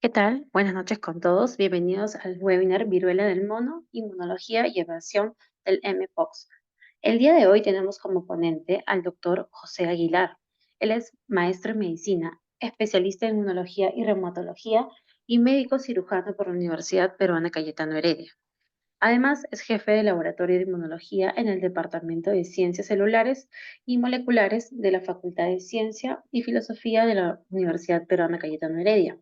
¿Qué tal? Buenas noches con todos. Bienvenidos al webinar Viruela del Mono, Inmunología y Evasión del Mpox. El día de hoy tenemos como ponente al doctor José Aguilar. Él es maestro en medicina, especialista en inmunología y reumatología y médico cirujano por la Universidad Peruana Cayetano Heredia. Además, es jefe de laboratorio de inmunología en el Departamento de Ciencias Celulares y Moleculares de la Facultad de Ciencia y Filosofía de la Universidad Peruana Cayetano Heredia.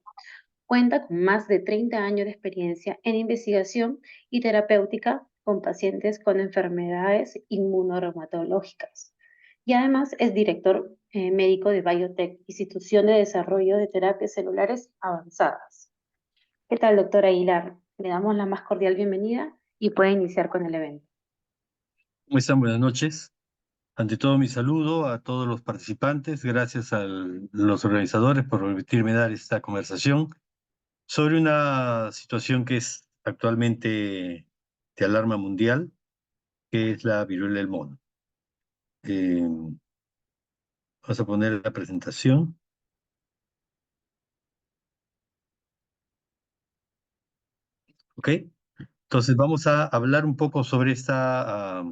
Cuenta con más de 30 años de experiencia en investigación y terapéutica con pacientes con enfermedades inmunorreumatológicas. Y además es director médico de Biotech, Institución de Desarrollo de Terapias Celulares Avanzadas. ¿Qué tal, doctor Aguilar? Le damos la más cordial bienvenida y puede iniciar con el evento. ¿Cómo están? Buenas noches. Ante todo, mi saludo a todos los participantes. Gracias a los organizadores por permitirme dar esta conversación sobre una situación que es actualmente de alarma mundial, que es la viruela del mono. Vamos a poner la presentación. ¿Ok? Entonces vamos a hablar un poco sobre esta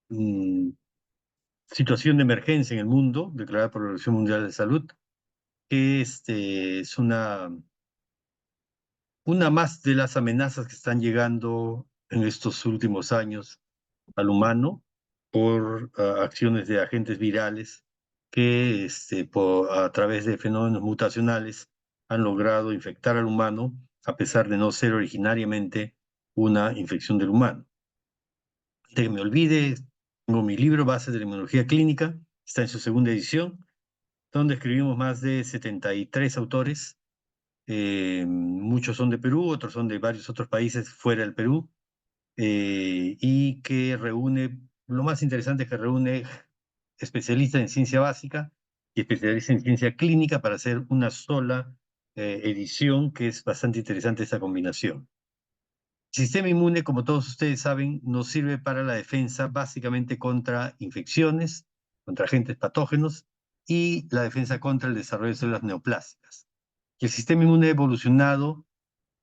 mm, situación de emergencia en el mundo, declarada por la Organización Mundial de Salud, que es una más de las amenazas que están llegando en estos últimos años al humano por acciones de agentes virales que a través de fenómenos mutacionales han logrado infectar al humano a pesar de no ser originariamente una infección del humano. Antes que me olvide, tengo mi libro Bases de la Inmunología Clínica, está en su segunda edición, donde escribimos más de 73 autores. Muchos son de Perú, otros son de varios otros países fuera del Perú, y que reúne, lo más interesante es que reúne especialistas en ciencia básica y especialistas en ciencia clínica para hacer una sola edición, que es bastante interesante esta combinación. El sistema inmune, como todos ustedes saben, nos sirve para la defensa básicamente contra infecciones, contra agentes patógenos y la defensa contra el desarrollo de células neoplásicas. El sistema inmune ha evolucionado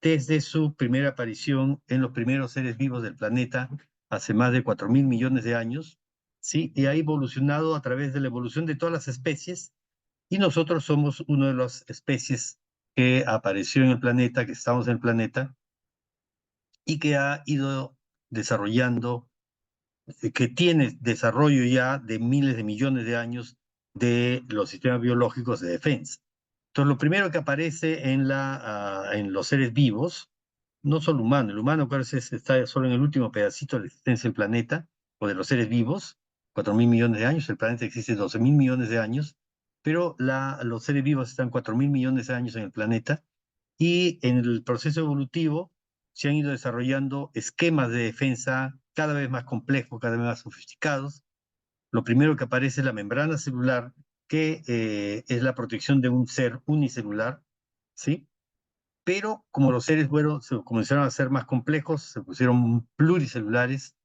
desde su primera aparición en los primeros seres vivos del planeta hace más de 4.000 millones de años, ¿sí? Y ha evolucionado a través de la evolución de todas las especies, y nosotros somos una de las especies que apareció en el planeta, que estamos en el planeta, y que ha ido desarrollando, que tiene desarrollo ya de miles de millones de años de los sistemas biológicos de defensa. Entonces, lo primero que aparece en los seres vivos, no solo humano, el humano claro, está solo en el último pedacito de la existencia del planeta o de los seres vivos, 4.000 millones de años, el planeta existe 12.000 millones de años, pero los seres vivos están 4.000 millones de años en el planeta, y en el proceso evolutivo se han ido desarrollando esquemas de defensa cada vez más complejos, cada vez más sofisticados. Lo primero que aparece es la membrana celular, que es la protección de un ser unicelular, ¿sí? Pero como los seres se comenzaron a ser más complejos, se pusieron pluricelulares,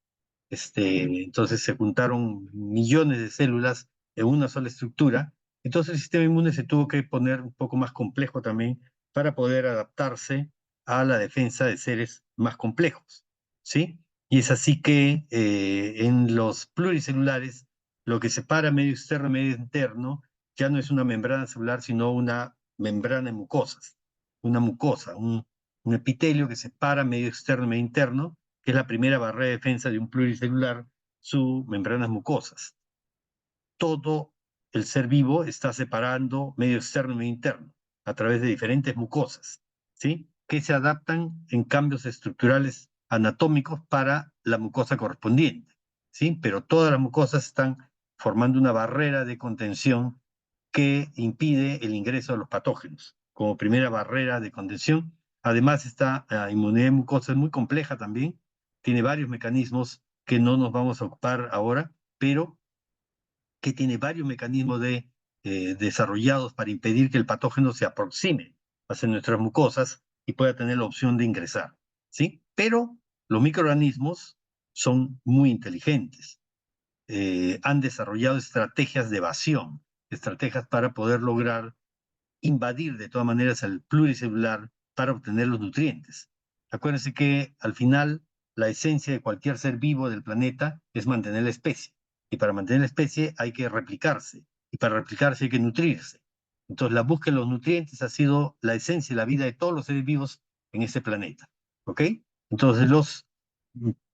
entonces se juntaron millones de células en una sola estructura. Entonces el sistema inmune se tuvo que poner un poco más complejo también para poder adaptarse a la defensa de seres más complejos, ¿sí? Y es así que en los pluricelulares, lo que separa medio externo y medio interno ya no es una membrana celular, sino una membrana de mucosas, una mucosa, un epitelio que separa medio externo y medio interno, que es la primera barrera de defensa de un pluricelular, sus membranas mucosas. Todo el ser vivo está separando medio externo y medio interno a través de diferentes mucosas, ¿sí? Que se adaptan en cambios estructurales anatómicos para la mucosa correspondiente, ¿sí? Pero todas las mucosas están formando una barrera de contención que impide el ingreso de los patógenos. Como primera barrera de contención, además esta inmunidad mucosa es muy compleja también, tiene varios mecanismos que no nos vamos a ocupar ahora, pero que tiene varios mecanismos desarrollados para impedir que el patógeno se aproxime hacia nuestras mucosas y pueda tener la opción de ingresar, ¿sí? Pero los microorganismos son muy inteligentes. Han desarrollado estrategias de evasión, estrategias para poder lograr invadir de todas maneras al pluricelular para obtener los nutrientes. Acuérdense que al final la esencia de cualquier ser vivo del planeta es mantener la especie. Y para mantener la especie hay que replicarse. Y para replicarse hay que nutrirse. Entonces la búsqueda de los nutrientes ha sido la esencia de la vida de todos los seres vivos en este planeta. ¿Ok? Entonces los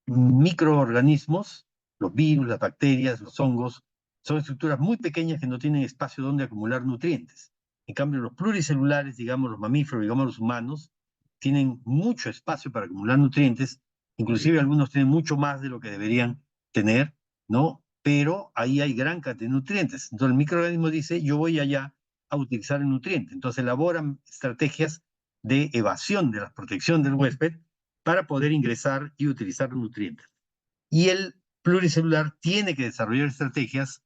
microorganismos, los virus, las bacterias, los hongos, son estructuras muy pequeñas que no tienen espacio donde acumular nutrientes. En cambio, los pluricelulares, digamos los mamíferos, digamos los humanos, tienen mucho espacio para acumular nutrientes, inclusive algunos tienen mucho más de lo que deberían tener, ¿no? Pero ahí hay gran cantidad de nutrientes. Entonces el microorganismo dice, yo voy allá a utilizar el nutriente. Entonces elaboran estrategias de evasión de la protección del huésped para poder ingresar y utilizar los nutrientes. Y el pluricelular tiene que desarrollar estrategias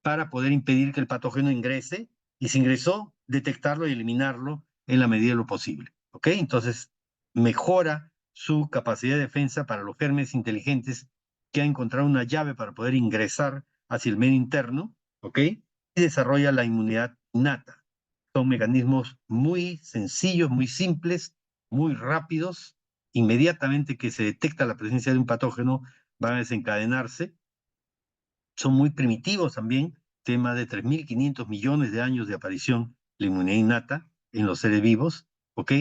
para poder impedir que el patógeno ingrese y si ingresó, detectarlo y eliminarlo en la medida de lo posible. ¿Ok? Entonces, mejora su capacidad de defensa para los gérmenes inteligentes que ha encontrado una llave para poder ingresar hacia el medio interno. ¿Ok? Y desarrolla la inmunidad innata. Son mecanismos muy sencillos, muy simples, muy rápidos. Inmediatamente que se detecta la presencia de un patógeno, van a desencadenarse. Son muy primitivos también, tema de 3.500 millones de años de aparición de la inmunidad innata en los seres vivos, ¿ok?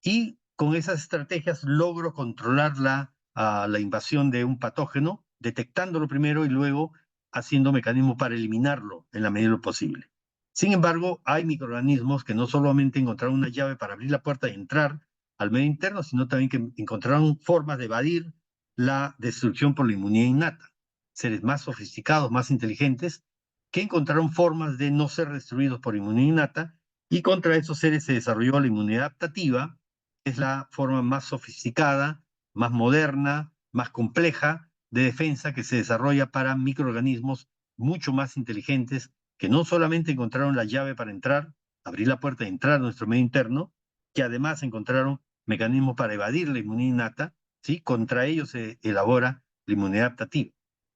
Y con esas estrategias logro controlar la invasión de un patógeno, detectándolo primero y luego haciendo mecanismos para eliminarlo en la medida de lo posible. Sin embargo, hay microorganismos que no solamente encontraron una llave para abrir la puerta y entrar al medio interno, sino también que encontraron formas de evadir la destrucción por la inmunidad innata. Seres más sofisticados, más inteligentes, que encontraron formas de no ser destruidos por inmunidad innata y contra esos seres se desarrolló la inmunidad adaptativa, que es la forma más sofisticada, más moderna, más compleja de defensa que se desarrolla para microorganismos mucho más inteligentes que no solamente encontraron la llave para entrar, abrir la puerta y entrar a nuestro medio interno, que además encontraron mecanismos para evadir la inmunidad innata, ¿sí? Contra ellos se elabora la inmunidad adaptativa.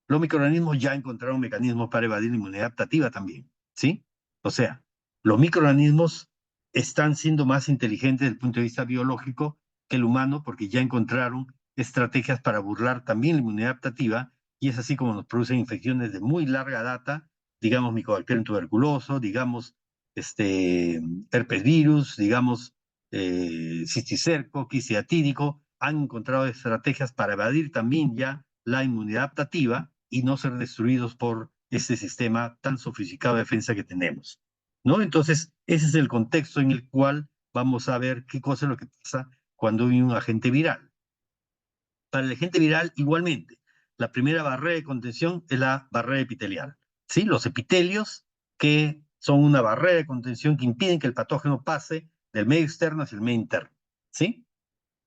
Los microorganismos ya encontraron mecanismos para evadir la inmunidad adaptativa también, ¿sí? O sea, los microorganismos están siendo más inteligentes desde el punto de vista biológico que el humano porque ya encontraron estrategias para burlar también la inmunidad adaptativa y es así como nos producen infecciones de muy larga data, digamos Mycobacterium tuberculoso, digamos herpes virus, digamos cisticerco, quisiatídico, han encontrado estrategias para evadir también ya la inmunidad adaptativa y no ser destruidos por este sistema tan sofisticado de defensa que tenemos, ¿no? Entonces, ese es el contexto en el cual vamos a ver qué cosa es lo que pasa cuando hay un agente viral. Para el agente viral, igualmente, la primera barrera de contención es la barrera epitelial, ¿sí? Los epitelios que son una barrera de contención que impiden que el patógeno pase del medio externo hacia el medio interno, ¿sí?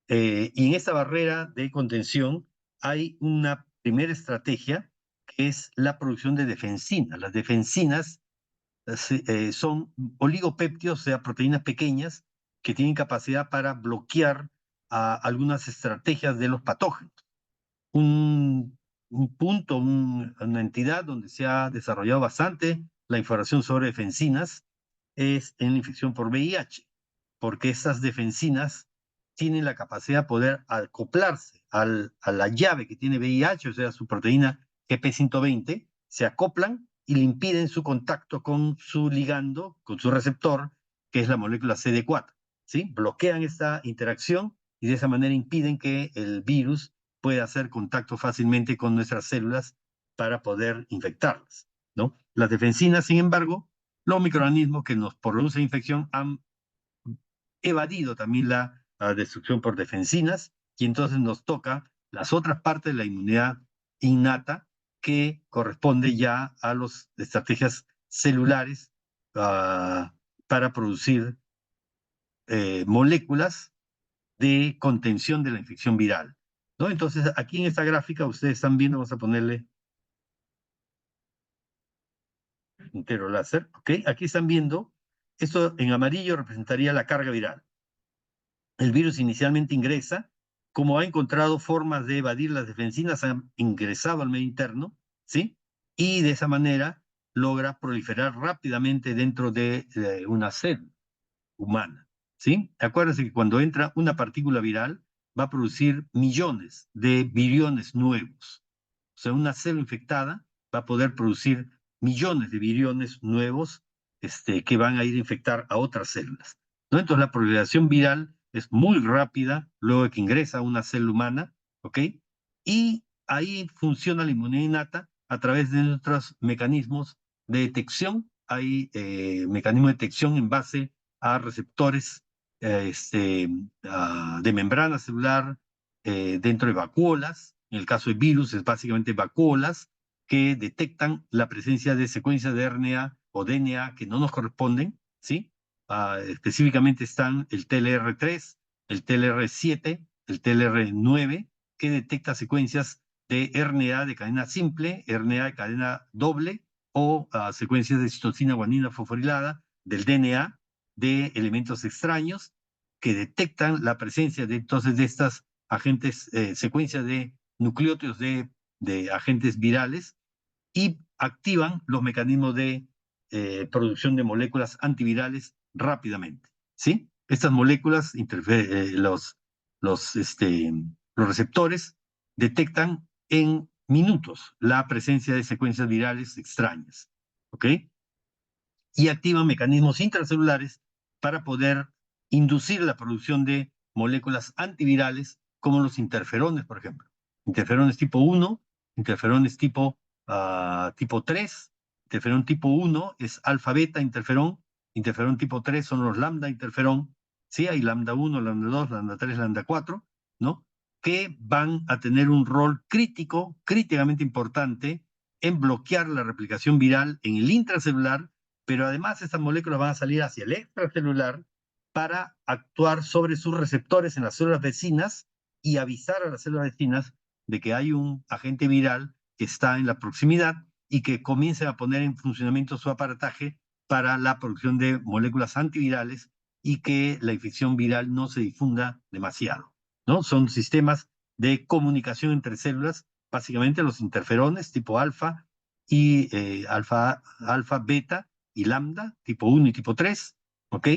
Y en esta barrera de contención hay una primera estrategia que es la producción de defensinas. Las defensinas son oligopéptidos, o sea, proteínas pequeñas que tienen capacidad para bloquear algunas estrategias de los patógenos. Un punto, una entidad donde se ha desarrollado bastante la información sobre defensinas es en la infección por VIH, porque esas defensinas tienen la capacidad de poder acoplarse a la llave que tiene VIH, o sea, su proteína GP120, se acoplan y le impiden su contacto con su ligando, con su receptor, que es la molécula CD4, ¿sí? Bloquean esta interacción y de esa manera impiden que el virus pueda hacer contacto fácilmente con nuestras células para poder infectarlas, ¿no? Las defensinas, sin embargo, los microorganismos que nos producen infección han evadido también la destrucción por defensinas y entonces nos toca las otras partes de la inmunidad innata que corresponde ya a las estrategias celulares para producir moléculas de contención de la infección viral, ¿no? Entonces, aquí en esta gráfica ustedes están viendo, vamos a ponerle entero láser, ¿ok? Aquí están viendo, esto en amarillo representaría la carga viral. El virus inicialmente ingresa, como ha encontrado formas de evadir las defensinas, ha ingresado al medio interno, ¿sí? Y de esa manera logra proliferar rápidamente dentro de una célula. humana, ¿sí? Acuérdense que cuando entra una partícula viral, va a producir millones de viriones nuevos. O sea, una célula infectada va a poder producir millones de viriones nuevos que van a ir a infectar a otras células, ¿no? Entonces, la proliferación viral es muy rápida luego de que ingresa a una célula humana, ¿ok? Y ahí funciona la inmunidad innata a través de otros mecanismos de detección. Hay mecanismos de detección en base a receptores de membrana celular dentro de vacuolas. En el caso de virus es básicamente vacuolas que detectan la presencia de secuencias de RNA o DNA que no nos corresponden, ¿sí? Específicamente están el TLR3, el TLR7, el TLR9, que detecta secuencias de RNA de cadena simple, RNA de cadena doble o secuencias de citosina, guanina, fosforilada, del DNA, de elementos extraños que detectan la presencia de entonces de estas agentes, secuencias de nucleótidos de agentes virales y activan los mecanismos de producción de moléculas antivirales rápidamente, ¿sí? Estas moléculas, los receptores, detectan en minutos la presencia de secuencias virales extrañas, ¿ok? Y activan mecanismos intracelulares para poder inducir la producción de moléculas antivirales como los interferones, por ejemplo. Interferones tipo 1, interferones tipo 3. Interferón tipo 1 es alfa-beta interferón, interferón tipo 3 son los lambda interferón, ¿sí? Hay lambda 1, lambda 2, lambda 3, lambda 4, ¿no? Que van a tener un rol crítico, críticamente importante en bloquear la replicación viral en el intracelular, pero además estas moléculas van a salir hacia el extracelular para actuar sobre sus receptores en las células vecinas y avisar a las células vecinas de que hay un agente viral que está en la proximidad y que comiencen a poner en funcionamiento su aparataje para la producción de moléculas antivirales y que la infección viral no se difunda demasiado, ¿no? Son sistemas de comunicación entre células, básicamente los interferones tipo alfa y alfa, beta y lambda, tipo 1 y tipo 3, ¿ok?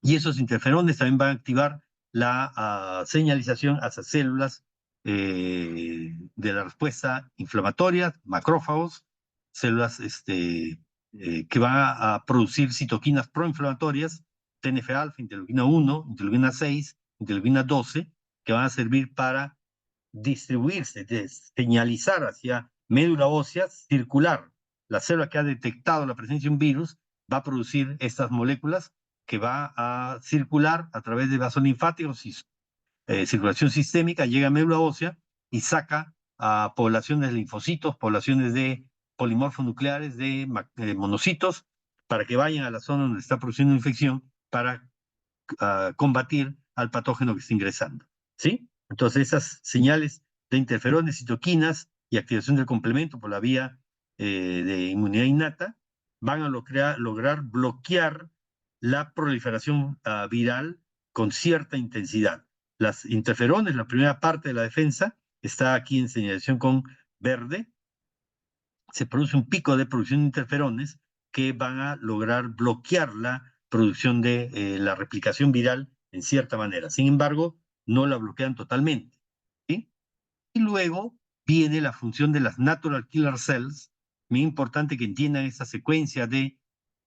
Y esos interferones también van a activar la señalización hacia células de la respuesta inflamatoria, macrófagos, células que van a producir citoquinas proinflamatorias, TNF-alfa, interleuquina 1, interleuquina 6, interleuquina 12, que van a servir para distribuirse, de señalizar hacia médula ósea, circular. La célula que ha detectado la presencia de un virus va a producir estas moléculas que va a circular a través de vasos linfáticos y circulación sistémica, llega a médula ósea y saca a poblaciones de linfocitos, poblaciones de polimorfos nucleares, de monocitos, para que vayan a la zona donde está produciendo infección para combatir al patógeno que está ingresando, ¿sí? Entonces esas señales de interferones, citoquinas y activación del complemento por la vía de inmunidad innata van a lograr bloquear la proliferación viral con cierta intensidad. Las interferones, la primera parte de la defensa, está aquí en señalización con verde, se produce un pico de producción de interferones que van a lograr bloquear la producción de la replicación viral en cierta manera. Sin embargo, no la bloquean totalmente, ¿sí? Y luego viene la función de las natural killer cells. Muy importante que entiendan esta secuencia de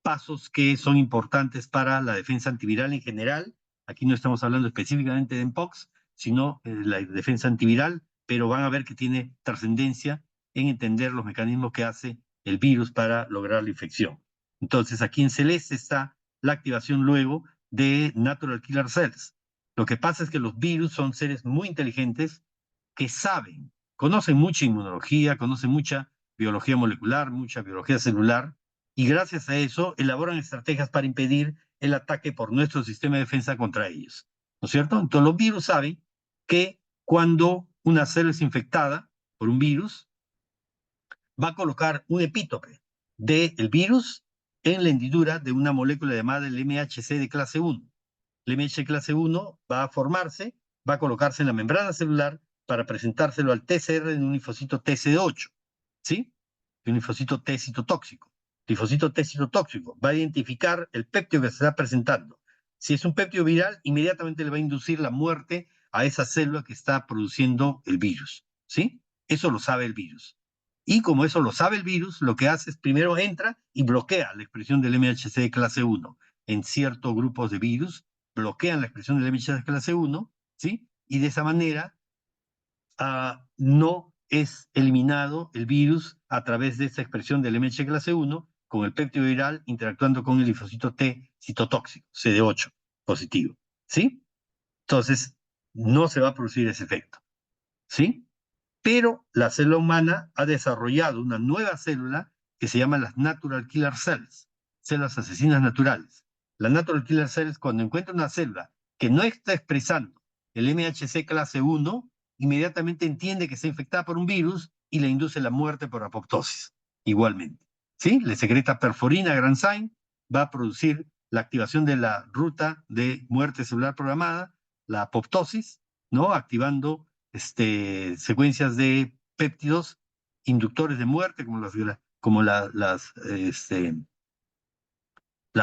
pasos que son importantes para la defensa antiviral en general. Aquí no estamos hablando específicamente de Mpox, sino la defensa antiviral, pero van a ver que tiene trascendencia en entender los mecanismos que hace el virus para lograr la infección. Entonces, aquí en celeste está la activación luego de natural killer cells. Lo que pasa es que los virus son seres muy inteligentes que saben, conocen mucha inmunología, conocen mucha biología molecular, mucha biología celular, y gracias a eso elaboran estrategias para impedir el ataque por nuestro sistema de defensa contra ellos. ¿No es cierto? Entonces los virus saben que cuando una célula es infectada por un virus, va a colocar un epítope del virus en la hendidura de una molécula llamada el MHC de clase 1. El MHC clase 1 va a formarse, va a colocarse en la membrana celular para presentárselo al TCR en un linfocito TCD8, ¿sí? Un linfocito T citotóxico. linfocito T citotóxico, va a identificar el péptido que se está presentando. Si es un péptido viral, inmediatamente le va a inducir la muerte a esa célula que está produciendo el virus, ¿sí? Eso lo sabe el virus. Y como eso lo sabe el virus, lo que hace es primero entra y bloquea la expresión del MHC de clase 1 en ciertos grupos de virus, bloquean la expresión del MHC de clase 1, ¿sí? Y de esa manera no es eliminado el virus a través de esta expresión del MHC clase 1 con el péptido viral interactuando con el linfocito T citotóxico, CD8 positivo, ¿sí? Entonces, no se va a producir ese efecto, ¿sí? Pero la célula humana ha desarrollado una nueva célula que se llama las Natural Killer Cells, células asesinas naturales. La Natural Killer Cells, cuando encuentra una célula que no está expresando el MHC clase 1, inmediatamente entiende que está infectada por un virus y le induce la muerte por apoptosis, igualmente. ¿Sí? Le secreta perforina a Granzyme, va a producir la activación de la ruta de muerte celular programada, la apoptosis, ¿no? Activando secuencias de péptidos inductores de muerte, como la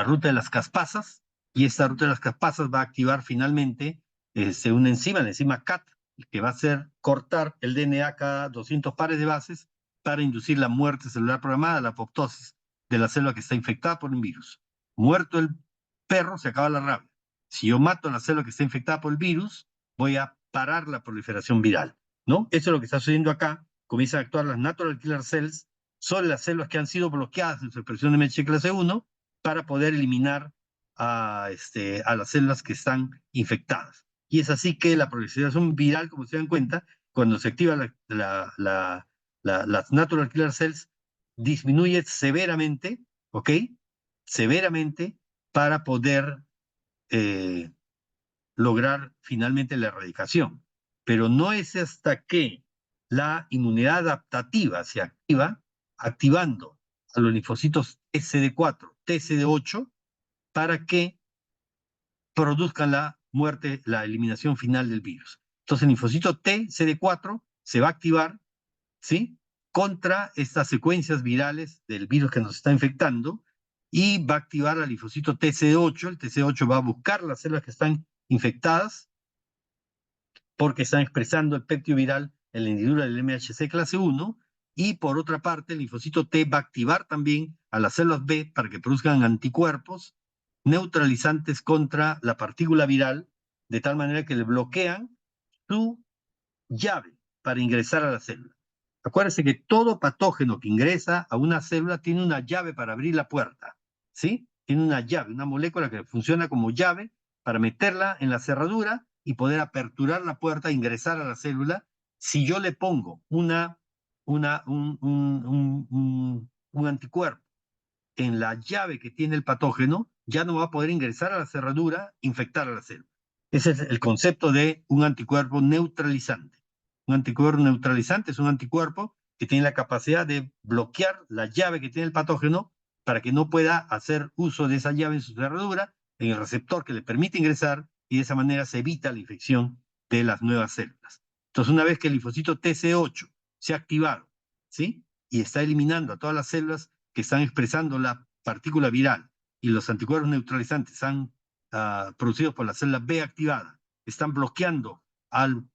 ruta de las caspasas, y esta ruta de las caspasas va a activar finalmente una enzima, la enzima CAT, que va a hacer cortar el DNA cada 200 pares de bases para inducir la muerte celular programada, la apoptosis de la célula que está infectada por un virus. Muerto el perro, se acaba la rabia. Si yo mato a la célula que está infectada por el virus, voy a parar la proliferación viral, ¿no? Eso es lo que está sucediendo acá. Comienzan a actuar las natural killer cells sobre las células que han sido bloqueadas en su expresión de MHC clase 1 para poder eliminar a las células que están infectadas. Y es así que la proliferación viral, como se dan cuenta, cuando se activa las natural killer cells, disminuye severamente, ¿ok? Severamente para poder lograr finalmente la erradicación. Pero no es hasta que la inmunidad adaptativa se activa, activando a los linfocitos TCD4, TCD8, para que produzcan la muerte, la eliminación final del virus. Entonces el linfocito T, CD4, se va a activar, ¿sí? Contra estas secuencias virales del virus que nos está infectando y va a activar al linfocito TCD8. El TCD8 va a buscar las células que están infectadas porque están expresando el péptido viral en la hendidura del MHC clase 1, y por otra parte el linfocito T va a activar también a las células B para que produzcan anticuerpos neutralizantes contra la partícula viral, de tal manera que le bloquean su llave para ingresar a la célula. Acuérdense que todo patógeno que ingresa a una célula tiene una llave para abrir la puerta, ¿sí? Tiene una llave, una molécula que funciona como llave para meterla en la cerradura y poder aperturar la puerta e ingresar a la célula. Si yo le pongo un anticuerpo en la llave que tiene el patógeno, ya no va a poder ingresar a la cerradura, infectar a la célula. Ese es el concepto de un anticuerpo neutralizante. Un anticuerpo neutralizante es un anticuerpo que tiene la capacidad de bloquear la llave que tiene el patógeno para que no pueda hacer uso de esa llave en su cerradura, en el receptor que le permite ingresar, y de esa manera se evita la infección de las nuevas células. Entonces, una vez que el linfocito TC8 se ha activado, ¿sí? Y está eliminando a todas las células que están expresando la partícula viral y los anticuerpos neutralizantes están producidos por la célula B activada, están bloqueando al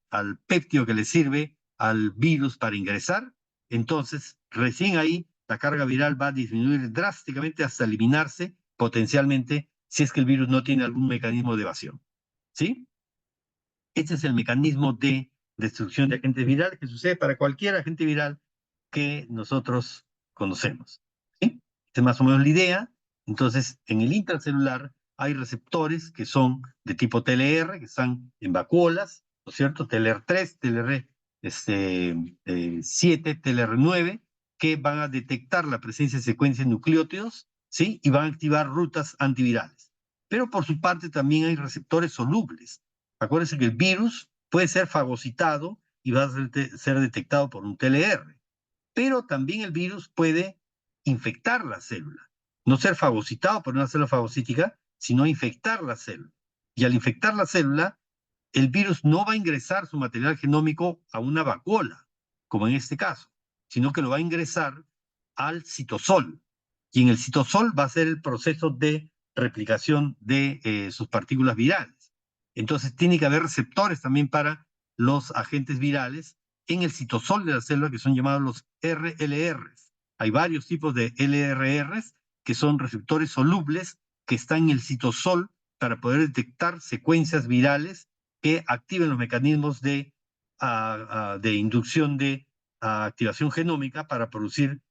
péptido que le sirve al virus para ingresar, entonces recién ahí la carga viral va a disminuir drásticamente hasta eliminarse potencialmente si es que el virus no tiene algún mecanismo de evasión. ¿Sí? Este es el mecanismo de destrucción de agentes virales que sucede para cualquier agente viral que nosotros conocemos. ¿Sí? Esta es más o menos la idea. Entonces, en el intracelular hay receptores que son de tipo TLR, que están en vacuolas, ¿no es cierto? TLR3, TLR7, TLR9, que van a detectar la presencia de secuencias de nucleótidos, ¿sí? Y van a activar rutas antivirales. Pero por su parte también hay receptores solubles. Acuérdense que el virus puede ser fagocitado y va a ser detectado por un TLR, pero también el virus puede infectar la célula. No ser fagocitado por una célula fagocítica, sino infectar la célula. Y al infectar la célula, el virus no va a ingresar su material genómico a una vacuola, como en este caso, sino que lo va a ingresar al citosol. y en el citosol va a ser el proceso de replicación de sus partículas virales. Entonces tiene que haber receptores también para los agentes virales en el citosol de la célula, que son llamados los RLRs. Hay varios tipos de LRRs que son receptores solubles que están en el citosol para poder detectar secuencias virales que activen los mecanismos de inducción de activación genómica para producir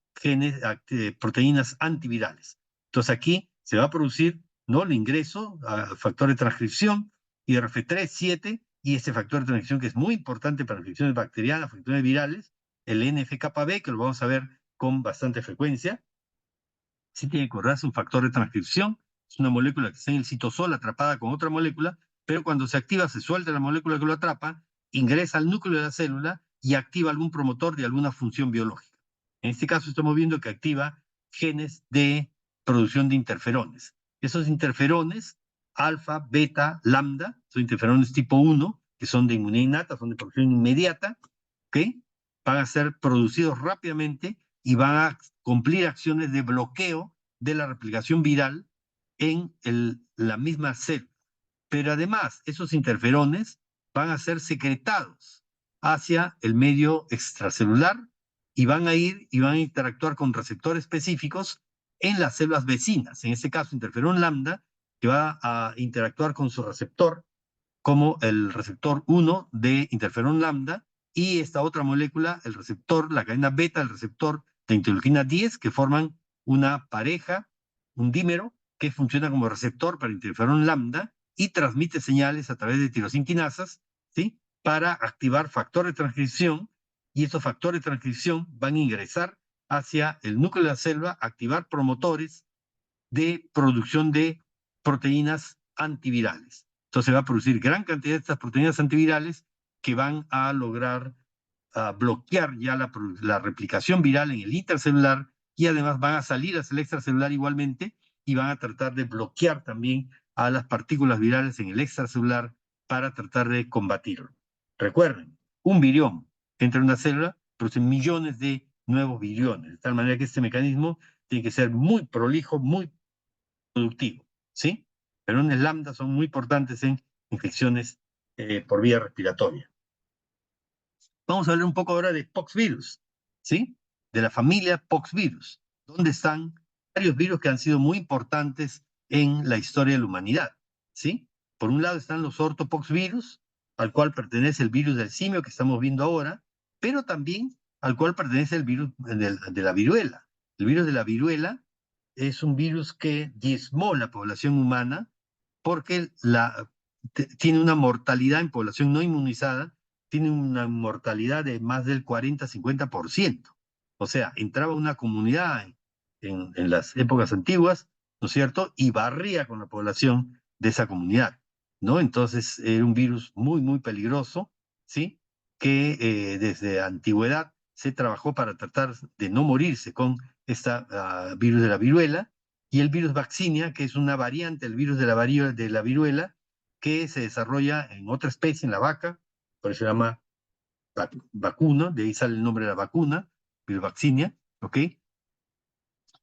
proteínas antivirales. Entonces aquí se va a producir, ¿no?, el ingreso a factor de transcripción, IRF3, 7, y este factor de transcripción que es muy importante para infecciones bacterianas, infecciones virales, el NF-κB, que lo vamos a ver con bastante frecuencia. Sí tiene que acordarse un factor de transcripción, es una molécula que está en el citosol atrapada con otra molécula, pero cuando se activa se suelta la molécula que lo atrapa, ingresa al núcleo de la célula y activa algún promotor de alguna función biológica. En este caso estamos viendo que activa genes de producción de interferones. Esos interferones, alfa, beta, lambda, son interferones tipo 1, que son de inmunidad innata, son de producción inmediata, ¿ok? Van a ser producidos rápidamente y van a cumplir acciones de bloqueo de la replicación viral en la misma célula. Pero además, esos interferones van a ser secretados hacia el medio extracelular y van a ir y van a interactuar con receptores específicos en las células vecinas. En este caso, interferón lambda, que va a interactuar con su receptor, como el receptor 1 de interferón lambda, y esta otra molécula, el receptor, la cadena beta, el receptor de interleuquina 10, que forman una pareja, un dímero, que funciona como receptor para interferón lambda y transmite señales a través de tirosinquinasas, ¿sí?, para activar factor de transcripción, y estos factores de transcripción van a ingresar hacia el núcleo de la célula, activar promotores de producción de proteínas antivirales. Entonces va a producir gran cantidad de estas proteínas antivirales que van a lograr bloquear ya la replicación viral en el intracelular, y además van a salir hacia el extracelular igualmente y van a tratar de bloquear también a las partículas virales en el extracelular para tratar de combatirlo. Recuerden, un virión entra en una célula, produce millones de nuevos viriones, de tal manera que este mecanismo tiene que ser muy prolijo, muy productivo, ¿sí? Ferones lambda son muy importantes en infecciones por vía respiratoria. Vamos a hablar un poco ahora de poxvirus, ¿sí? De la familia poxvirus, donde están varios virus que han sido muy importantes en la historia de la humanidad, ¿sí? Por un lado están los ortopoxvirus, al cual pertenece el virus del simio que estamos viendo ahora, pero también al cual pertenece el virus de la viruela. El virus de la viruela es un virus que diezmó la población humana porque tiene una mortalidad en población no inmunizada, tiene una mortalidad de más del 40-50%. O sea, entraba una comunidad en las épocas antiguas, ¿no es cierto?, y barría con la población de esa comunidad, ¿no? Entonces era un virus muy, muy peligroso, ¿sí?, que desde antigüedad se trabajó para tratar de no morirse con este virus de la viruela, y el virus vaccinia, que es una variante del virus de la viruela, que se desarrolla en otra especie, en la vaca, por eso se llama vacuna, de ahí sale el nombre de la vacuna, virus vaccinia, ¿ok?,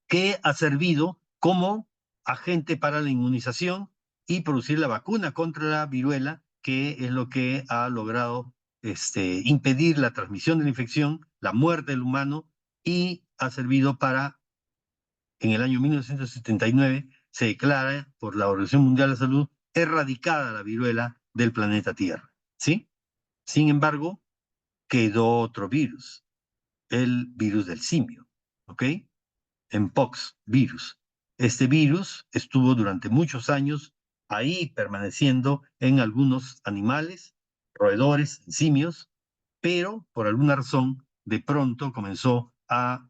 que ha servido como agente para la inmunización y producir la vacuna contra la viruela, que es lo que ha logrado impedir la transmisión de la infección, la muerte del humano, y ha servido para, en el año 1979, se declara por la Organización Mundial de la Salud erradicada la viruela del planeta Tierra, ¿sí? Sin embargo, quedó otro virus, el virus del simio, ¿ok? Mpox virus. Este virus estuvo durante muchos años ahí permaneciendo en algunos animales, roedores, simios, pero por alguna razón de pronto comenzó a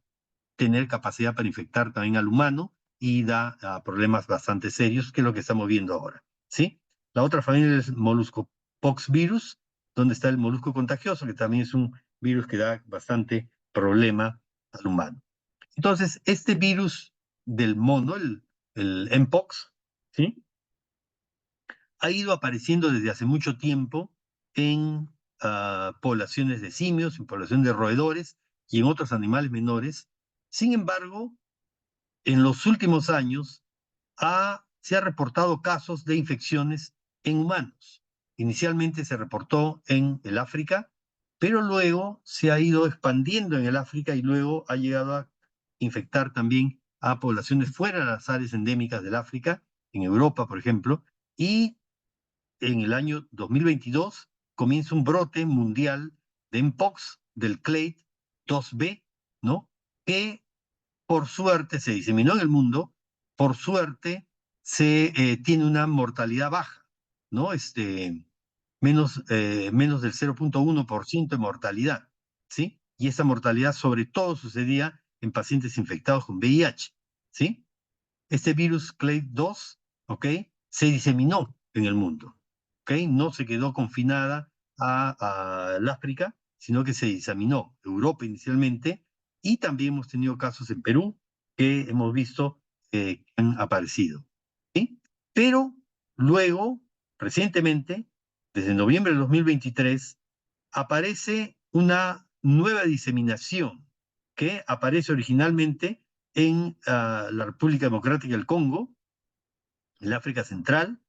tener capacidad para infectar también al humano y da problemas bastante serios, que es lo que estamos viendo ahora, ¿sí? La otra familia es Moluscopox virus, donde está el molusco contagioso, que también es un virus que da bastante problema al humano. Entonces, este virus del mono, el Mpox, ¿sí?, ha ido apareciendo desde hace mucho tiempo en poblaciones de simios, en poblaciones de roedores y en otros animales menores. Sin embargo, en los últimos años se ha reportado casos de infecciones en humanos. Inicialmente se reportó en el África, pero luego se ha ido expandiendo en el África y luego ha llegado a infectar también a poblaciones fuera de las áreas endémicas del África, en Europa, por ejemplo, y en el año 2022 comienza un brote mundial de Mpox, del Clade 2B, ¿no? Que por suerte se diseminó en el mundo, por suerte tiene una mortalidad baja, ¿no? Menos del 0,1% de mortalidad, ¿sí? Y esa mortalidad sobre todo sucedía en pacientes infectados con VIH, ¿sí? Este virus Clade 2, ¿ok? Se diseminó en el mundo, ¿ok? No se quedó confinada al África, sino que se diseminó Europa inicialmente, y también hemos tenido casos en Perú que hemos visto que han aparecido, ¿sí? Pero luego, recientemente, desde noviembre de 2023, aparece una nueva diseminación que aparece originalmente en la República Democrática del Congo, en el África Central,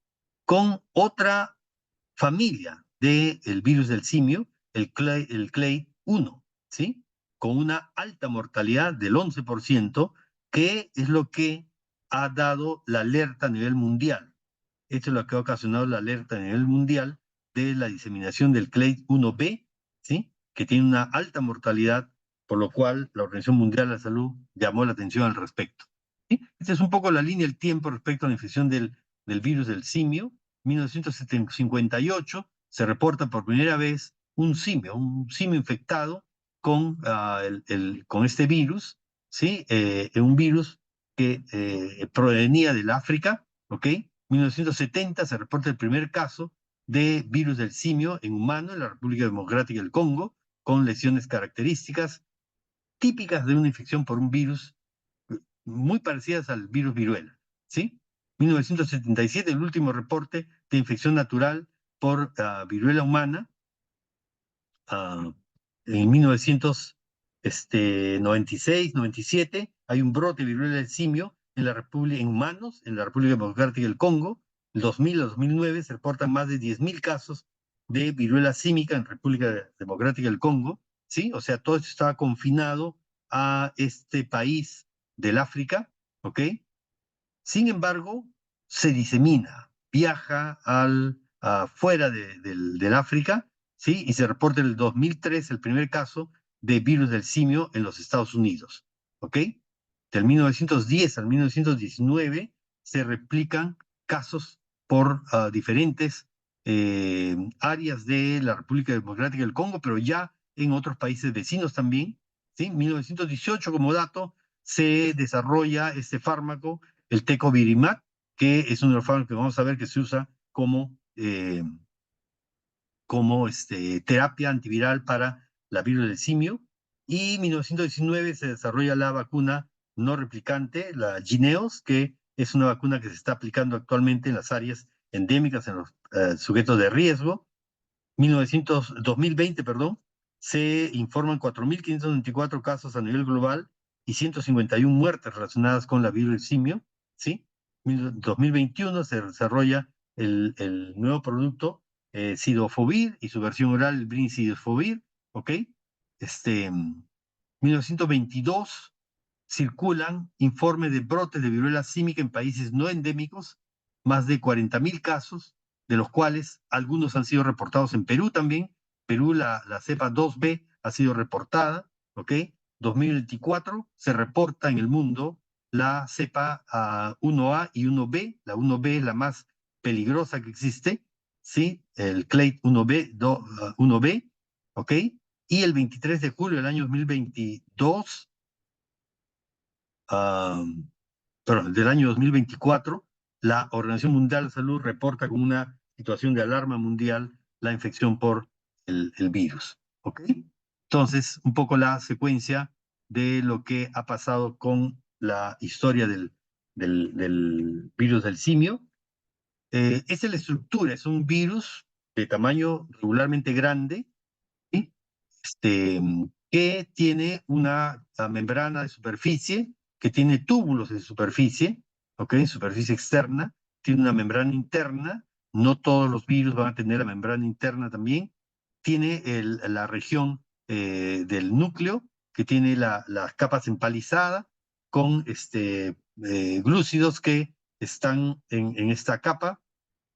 con otra familia del virus del simio, el Clade 1, ¿sí? Con una alta mortalidad del 11%, que es lo que ha dado la alerta a nivel mundial. Esto es lo que ha ocasionado la alerta a nivel mundial de la diseminación del Clade 1B, ¿sí? Que tiene una alta mortalidad, por lo cual la Organización Mundial de la Salud llamó la atención al respecto. ¿Sí? Esta es un poco la línea del tiempo respecto a la infección del virus del simio. 1958 se reporta por primera vez un simio infectado con este virus, ¿sí? Un virus que provenía del África, ¿ok? 1970 se reporta el primer caso de virus del simio en humano en la República Democrática del Congo, con lesiones características típicas de una infección por un virus muy parecidas al virus viruela, ¿sí? 1977, el último reporte de infección natural por viruela humana. uh, en 1996, 97, hay un brote de viruela del simio en humanos, en la República Democrática del Congo. El 2000 a 2009 se reportan más de 10.000 casos de viruela símica en República Democrática del Congo, ¿sí? O sea, todo esto estaba confinado a este país del África, ¿ok? Sin embargo, se disemina, viaja fuera del África, ¿sí? Y se reporta en el 2003 el primer caso de virus del simio en los Estados Unidos, ¿ok? Del 1910 al 1919 se replican casos por diferentes áreas de la República Democrática del Congo, pero ya en otros países vecinos también, ¿sí? 1918, como dato, se desarrolla este fármaco, el tecovirimat, que es uno de los fármacos que vamos a ver que se usa como terapia antiviral para la virus del simio. Y en 1919 se desarrolla la vacuna no replicante, la Jynneos, que es una vacuna que se está aplicando actualmente en las áreas endémicas, en los sujetos de riesgo. 2020, perdón, se informan 4.524 casos a nivel global y 151 muertes relacionadas con la virus del simio, ¿sí? 2021 se desarrolla el nuevo producto Cidofovir y su versión oral, el Brincidofovir, ¿ok? 1922 circulan informes de brotes de viruela símica en países no endémicos, más de 40.000 casos, de los cuales algunos han sido reportados en Perú también. Perú, la cepa 2B ha sido reportada, ¿ok? 2024 se reporta en el mundo la cepa 1A y 1B. La 1B es la más peligrosa que existe, ¿sí? El Clade 1B, ¿ok? Y el 23 de julio del año 2022, ah, perdón, del año 2024, la Organización Mundial de la Salud reporta como una situación de alarma mundial la infección por el virus. ¿Ok? Entonces, un poco la secuencia de lo que ha pasado con la historia del virus del simio. Esa es la estructura, es un virus de tamaño regularmente grande, ¿sí? Que tiene una membrana de superficie que tiene túbulos en superficie, ¿ok? En superficie externa, tiene una membrana interna, no todos los virus van a tener la membrana interna también, tiene la región del núcleo, que tiene las capas empalizadas con glúcidos que están en esta capa.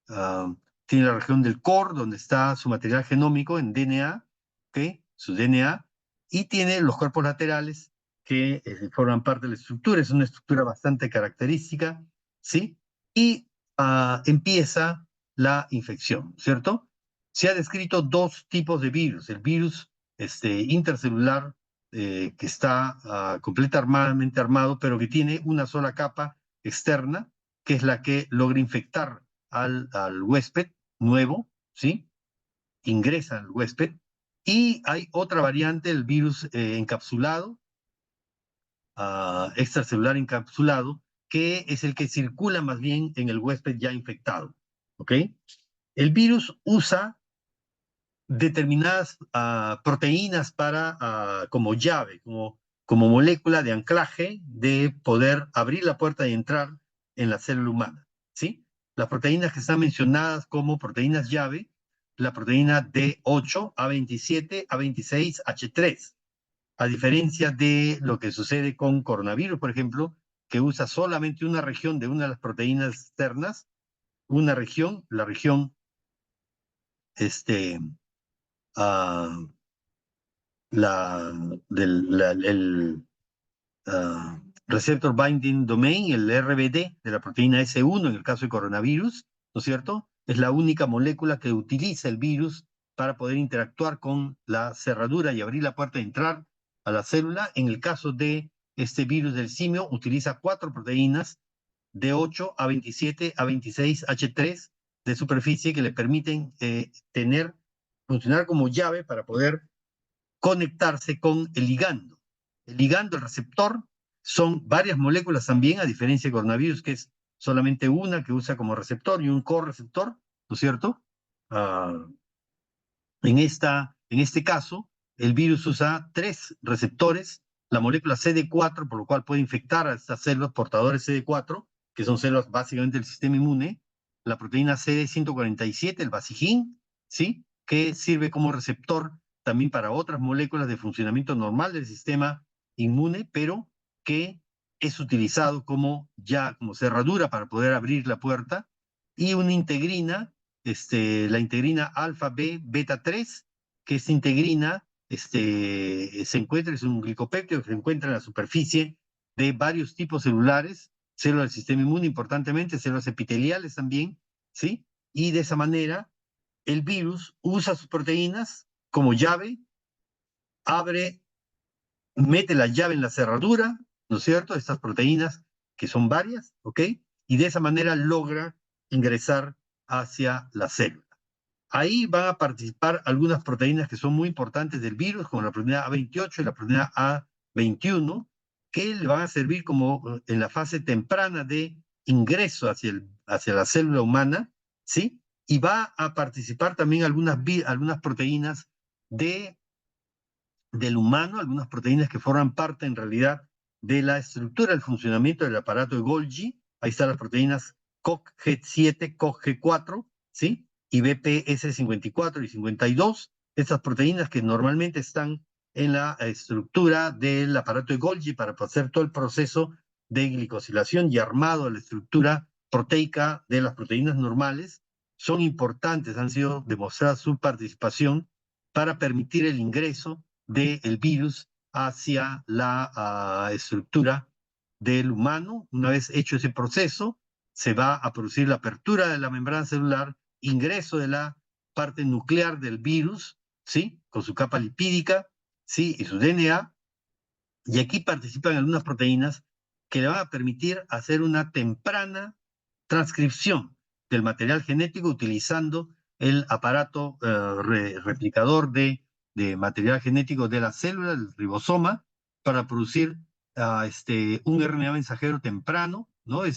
ah, Tiene la región del core, donde está su material genómico en DNA, ¿ok? Su DNA, y tiene los cuerpos laterales que forman parte de la estructura. Es una estructura bastante característica, ¿sí? Y empieza la infección, ¿cierto? Se ha descrito dos tipos de virus. El virus intercelular, que está completamente armado, pero que tiene una sola capa externa, que es la que logra infectar al huésped nuevo, ¿sí? Ingresa al huésped. Y hay otra variante, el virus encapsulado, extracelular encapsulado, que es el que circula más bien en el huésped ya infectado, ¿ok? El virus usa determinadas proteínas como llave, como molécula de anclaje de poder abrir la puerta y entrar en la célula humana, ¿sí? Las proteínas que están mencionadas como proteínas llave, la proteína D8, A27, A26, H3, a diferencia de lo que sucede con coronavirus, por ejemplo, que usa solamente una región de una de las proteínas externas, una región, la región este, ah, el Receptor Binding Domain, el RBD de la proteína S1 en el caso de coronavirus, ¿no es cierto? Es la única molécula que utiliza el virus para poder interactuar con la cerradura y abrir la puerta de entrar a la célula. En el caso de este virus del simio, utiliza cuatro proteínas D8, A27, A26, H3 de superficie que le permiten funcionar como llave para poder conectarse con el ligando. El ligando, el receptor, son varias moléculas también, a diferencia del coronavirus, que es solamente una que usa como receptor y un correceptor, ¿no es cierto? Ah, en este caso, el virus usa tres receptores, la molécula CD4, por lo cual puede infectar a estas células portadores CD4, que son células básicamente del sistema inmune, la proteína CD147, el basijín, ¿sí? Que sirve como receptor también para otras moléculas de funcionamiento normal del sistema inmune, pero que es utilizado como cerradura para poder abrir la puerta, y una integrina, la integrina alfa B beta 3, que esta integrina es un glicopéptido que se encuentra en la superficie de varios tipos celulares, células del sistema inmune importantemente, células epiteliales también, ¿sí? Y de esa manera el virus usa sus proteínas como llave, abre, mete la llave en la cerradura, ¿no es cierto? Estas proteínas, que son varias, ¿ok? Y de esa manera logra ingresar hacia la célula. Ahí van a participar algunas proteínas que son muy importantes del virus, como la proteína A28 y la proteína A21, que le van a servir como en la fase temprana de ingreso hacia la célula humana, ¿sí? Y va a participar también algunas proteínas de del humano, algunas proteínas que forman parte en realidad de la estructura del funcionamiento del aparato de Golgi. Ahí están las proteínas COG-G7, COG-G4, ¿sí? Y BPS54 y 52. Estas proteínas que normalmente están en la estructura del aparato de Golgi para hacer todo el proceso de glicosilación y armado de la estructura proteica de las proteínas normales, son importantes, han sido demostrada su participación para permitir el ingreso del virus hacia la estructura del humano. Una vez hecho ese proceso, se va a producir la apertura de la membrana celular, ingreso de la parte nuclear del virus, ¿sí? Con su capa lipídica, ¿sí? Y su DNA. Y aquí participan algunas proteínas que le van a permitir hacer una temprana transcripción del material genético utilizando el aparato replicador de material genético de la célula, el ribosoma, para producir un RNA mensajero temprano, ¿no? El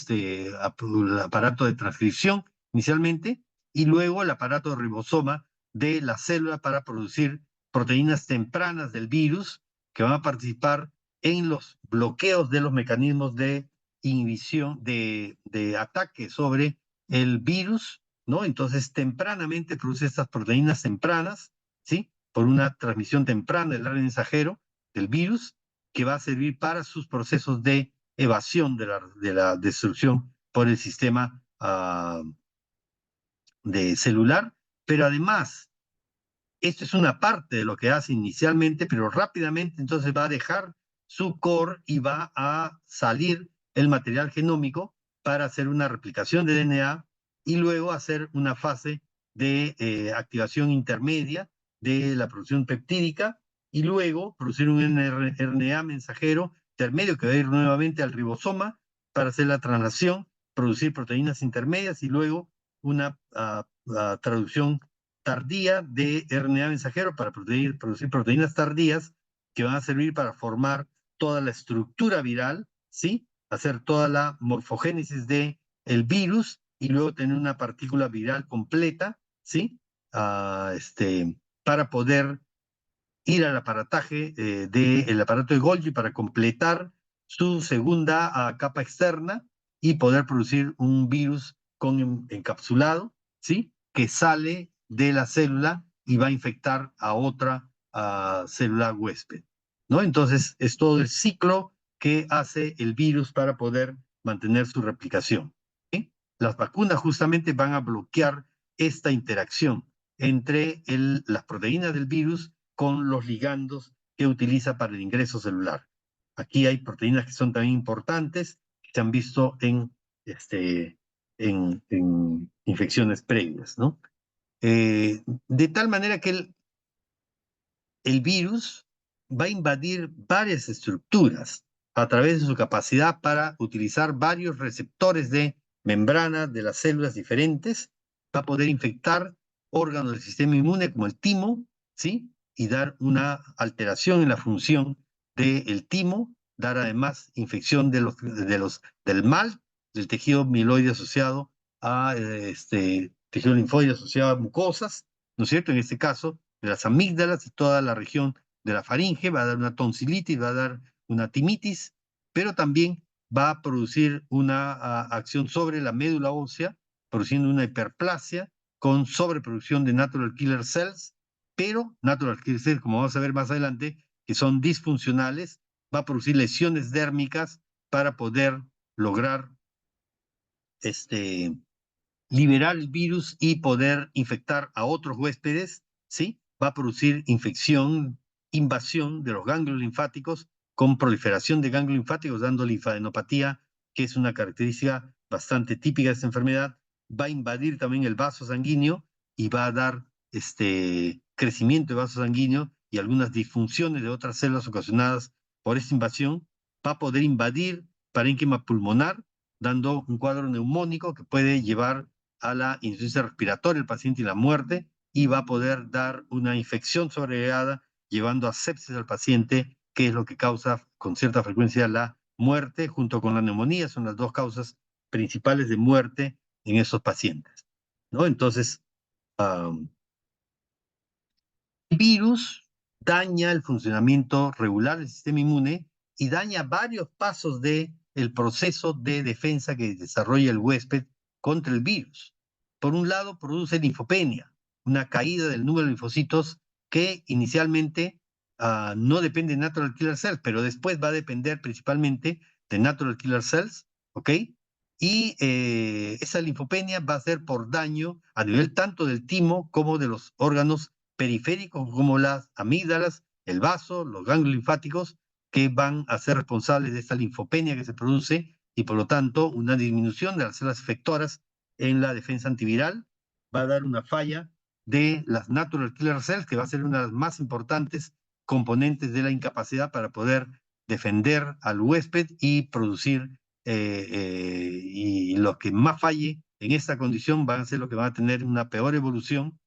aparato de transcripción inicialmente, y luego el aparato de ribosoma de la célula para producir proteínas tempranas del virus que van a participar en los bloqueos de los mecanismos de inhibición, de ataque sobre el virus, ¿no? Entonces, tempranamente produce estas proteínas tempranas, ¿sí? Por una transmisión temprana del ARN mensajero del virus, que va a servir para sus procesos de evasión de la destrucción por el sistema de celular, pero además, esto es una parte de lo que hace inicialmente, pero rápidamente entonces va a dejar su core y va a salir el material genómico para hacer una replicación de DNA y luego hacer una fase de activación intermedia de la producción peptídica y luego producir un RNA mensajero intermedio que va a ir nuevamente al ribosoma para hacer la traslación, producir proteínas intermedias y luego una traducción tardía de RNA mensajero para producir proteínas tardías que van a servir para formar toda la estructura viral, ¿sí? Hacer toda la morfogénesis de el virus y luego tener una partícula viral completa, ¿sí? Para poder ir al aparataje del aparato de Golgi para completar su segunda capa externa y poder producir un virus con encapsulado, ¿sí? Que sale de la célula y va a infectar a otra célula huésped, ¿no? Entonces, es todo el ciclo que hace el virus para poder mantener su replicación, ¿sí? Las vacunas justamente van a bloquear esta interacción entre las proteínas del virus con los ligandos que utiliza para el ingreso celular. Aquí hay proteínas que son también importantes, que se han visto en infecciones previas, ¿no? De tal manera que el virus va a invadir varias estructuras a través de su capacidad para utilizar varios receptores de membrana de las células diferentes, va a poder infectar órganos del sistema inmune como el timo, ¿sí? Y dar una alteración en la función del timo, dar además infección del mal, del tejido mieloide asociado a tejido linfoide asociado a mucosas, ¿no es cierto? En este caso, de las amígdalas y toda la región de la faringe, va a dar una tonsilitis, va a dar una timitis, pero también va a producir una acción sobre la médula ósea, produciendo una hiperplasia con sobreproducción de natural killer cells, pero natural killer cells, como vamos a ver más adelante, que son disfuncionales, va a producir lesiones dérmicas para poder lograr liberar el virus y poder infectar a otros huéspedes, ¿sí? Va a producir infección, invasión de los ganglios linfáticos con proliferación de ganglios linfáticos, dando linfadenopatía, que es una característica bastante típica de esta enfermedad. Va a invadir también el vaso sanguíneo y va a dar crecimiento de vaso sanguíneo y algunas disfunciones de otras células ocasionadas por esta invasión. Va a poder invadir parénquima pulmonar, dando un cuadro neumónico que puede llevar a la insuficiencia respiratoria del paciente y la muerte, y va a poder dar una infección sobreagregada, llevando a sepsis al paciente, que es lo que causa con cierta frecuencia la muerte, junto con la neumonía, son las dos causas principales de muerte en esos pacientes, ¿no? Entonces, el virus daña el funcionamiento regular del sistema inmune y daña varios pasos del proceso de defensa que desarrolla el huésped contra el virus. Por un lado, produce linfopenia, una caída del número de linfocitos que inicialmente no depende de natural killer cells, pero después va a depender principalmente de natural killer cells, ¿ok? Y esa linfopenia va a ser por daño a nivel tanto del timo como de los órganos periféricos como las amígdalas, el vaso, los ganglios linfáticos, que van a ser responsables de esta linfopenia que se produce y por lo tanto una disminución de las células efectoras en la defensa antiviral. Va a dar una falla de las natural killer cells, que va a ser una de las más importantes componentes de la incapacidad para poder defender al huésped y producir, y los que más falle en esta condición van a ser los que van a tener una peor evolución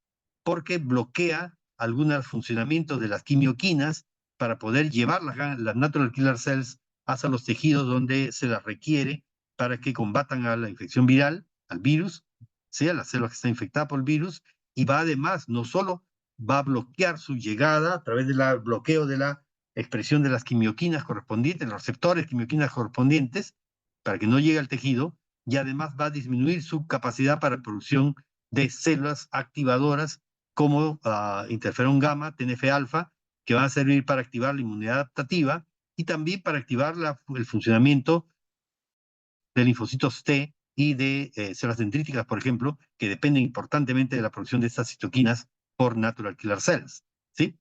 porque bloquea algunos funcionamientos de las quimioquinas para poder llevar las natural killer cells hacia los tejidos donde se las requiere para que combatan a la infección viral, al virus, sea la célula que está infectada por el virus, y va además, no solo va a bloquear su llegada a través del bloqueo de la expresión de las quimioquinas correspondientes, los receptores quimioquinas correspondientes, para que no llegue al tejido, y además va a disminuir su capacidad para producción de células activadoras como interferón gamma, TNF-alfa, que van a servir para activar la inmunidad adaptativa y también para activar el funcionamiento de linfocitos T y de células dendríticas, por ejemplo, que dependen importantemente de la producción de estas citoquinas por natural killer cells, ¿sí?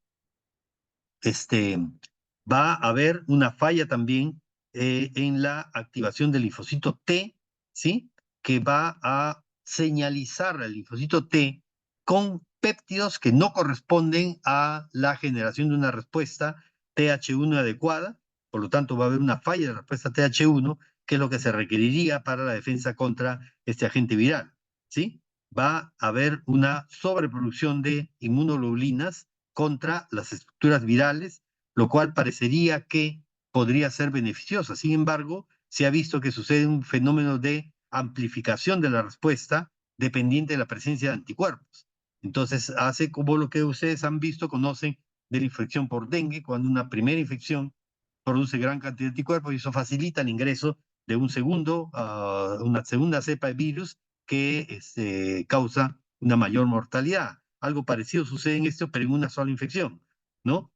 Va a haber una falla también en la activación del linfocito T, ¿sí? Que va a señalizar al linfocito T con péptidos que no corresponden a la generación de una respuesta TH1 adecuada. Por lo tanto, va a haber una falla de la respuesta TH1, que es lo que se requeriría para la defensa contra este agente viral, ¿sí? Va a haber una sobreproducción de inmunoglobulinas contra las estructuras virales, lo cual parecería que podría ser beneficiosa. Sin embargo, se ha visto que sucede un fenómeno de amplificación de la respuesta dependiente de la presencia de anticuerpos. Entonces, hace como lo que ustedes han visto, conocen de la infección por dengue, cuando una primera infección produce gran cantidad de anticuerpos y eso facilita el ingreso de una segunda cepa de virus que causa una mayor mortalidad. Algo parecido sucede en esto, pero en una sola infección, ¿no?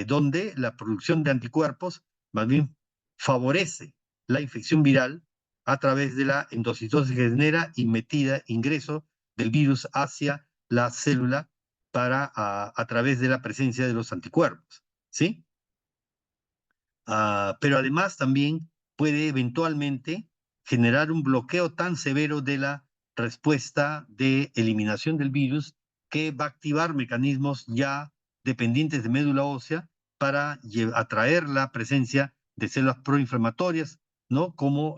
Donde la producción de anticuerpos más bien favorece la infección viral a través de la endocitosis que genera y metida ingreso del virus hacia la célula a través de la presencia de los anticuerpos, ¿sí? Pero además también puede eventualmente generar un bloqueo tan severo de la respuesta de eliminación del virus que va a activar mecanismos ya dependientes de médula ósea para atraer la presencia de células proinflamatorias, ¿no? Como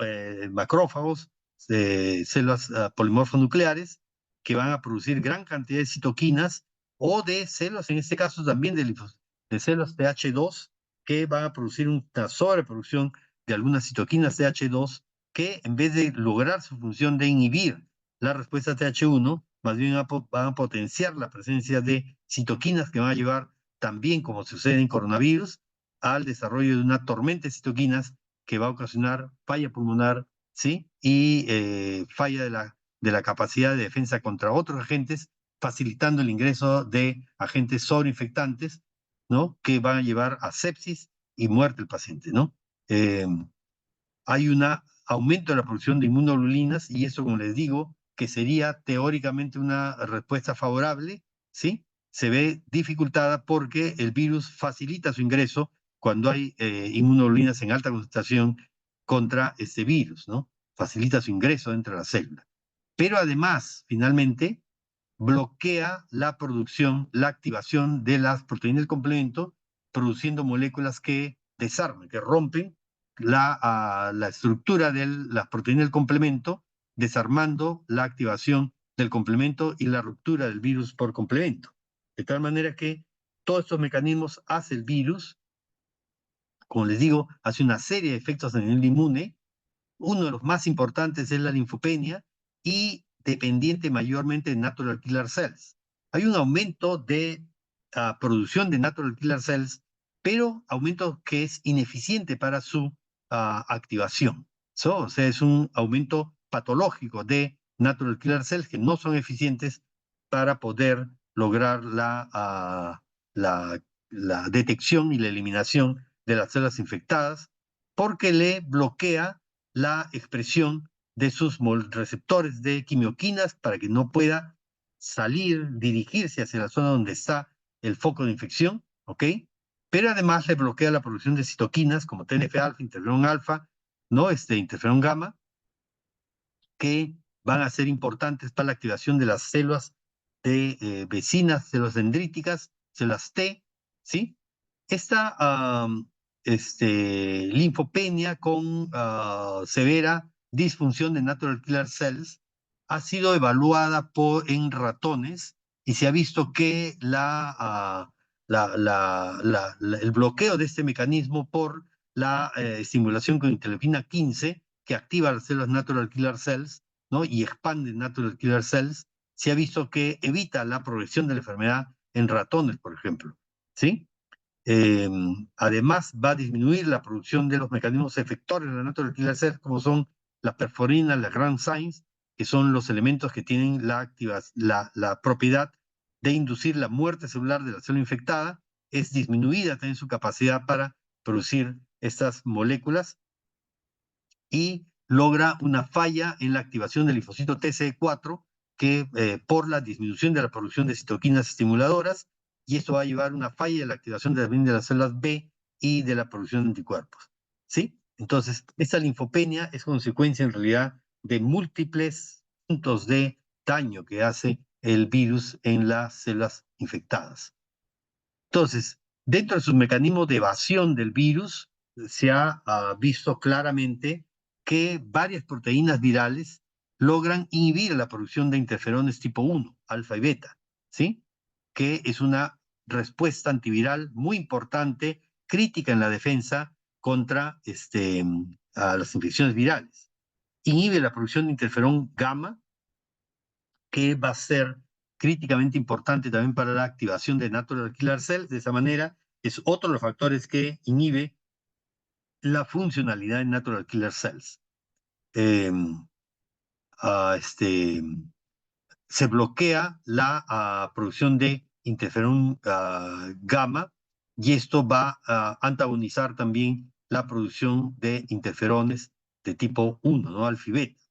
macrófagos, células polimorfonucleares, que van a producir gran cantidad de citoquinas o de células, en este caso también de células TH2, que van a producir una sobreproducción de algunas citoquinas TH2 que en vez de lograr su función de inhibir la respuesta TH1, más bien van a potenciar la presencia de citoquinas que van a llevar también, como sucede en coronavirus, al desarrollo de una tormenta de citoquinas que va a ocasionar falla pulmonar, ¿sí? Y falla de la capacidad de defensa contra otros agentes, facilitando el ingreso de agentes sobreinfectantes, ¿no? Que van a llevar a sepsis y muerte del paciente, ¿no? Hay un aumento de la producción de inmunoglobulinas y eso, como les digo, que sería teóricamente una respuesta favorable, ¿sí? Se ve dificultada porque el virus facilita su ingreso cuando hay inmunoglobulinas en alta concentración contra este virus, ¿no? Facilita su ingreso dentro de la célula. Pero además, finalmente, bloquea la producción, la activación de las proteínas del complemento, produciendo moléculas que desarman, que rompen la estructura de las proteínas del complemento, desarmando la activación del complemento y la ruptura del virus por complemento. De tal manera que todos estos mecanismos hace el virus, como les digo, hace una serie de efectos a nivel inmune. Uno de los más importantes es la linfopenia y dependiente mayormente de natural killer cells. Hay un aumento de producción de natural killer cells, pero aumento que es ineficiente para su activación. O sea, es un aumento patológico de natural killer cells que no son eficientes para poder lograr la detección y la eliminación de las células infectadas, porque le bloquea la expresión de sus receptores de quimioquinas para que no pueda salir, dirigirse hacia la zona donde está el foco de infección, ¿ok? Pero además le bloquea la producción de citoquinas como TNF-alfa, interferón alfa, ¿no? Interferón gamma, que van a ser importantes para la activación de las células de vecinas, células dendríticas, células T, ¿sí? Esta linfopenia con severa disfunción de natural killer cells ha sido evaluada en ratones y se ha visto que el bloqueo de este mecanismo por la estimulación con interleucina 15, que activa las células natural killer cells, ¿no? Y expande natural killer cells, se ha visto que evita la progresión de la enfermedad en ratones, por ejemplo, ¿sí? Además, va a disminuir la producción de los mecanismos efectores de la natural killer cell, como son las perforinas, las granzymes, que son los elementos que tienen la propiedad de inducir la muerte celular de la célula infectada. Es disminuida también su capacidad para producir estas moléculas y logra una falla en la activación del linfocito TCE4 que por la disminución de la producción de citoquinas estimuladoras, y esto va a llevar a una falla en la activación de las células B y de la producción de anticuerpos. ¿Sí? Entonces, esta linfopenia es consecuencia en realidad de múltiples puntos de daño que hace el virus en las células infectadas. Entonces, dentro de sus mecanismos de evasión del virus, se ha visto claramente que varias proteínas virales logran inhibir la producción de interferones tipo 1, alfa y beta, ¿sí? Que es una respuesta antiviral muy importante, crítica en la defensa contra a las infecciones virales. Inhibe la producción de interferón gamma, que va a ser críticamente importante también para la activación de natural killer cells. De esa manera, es otro de los factores que inhibe la funcionalidad de natural killer cells. Eh, ah, este, Se bloquea la producción de interferón gamma, y esto va a antagonizar también la producción de interferones de tipo 1, ¿no? Alfa y beta.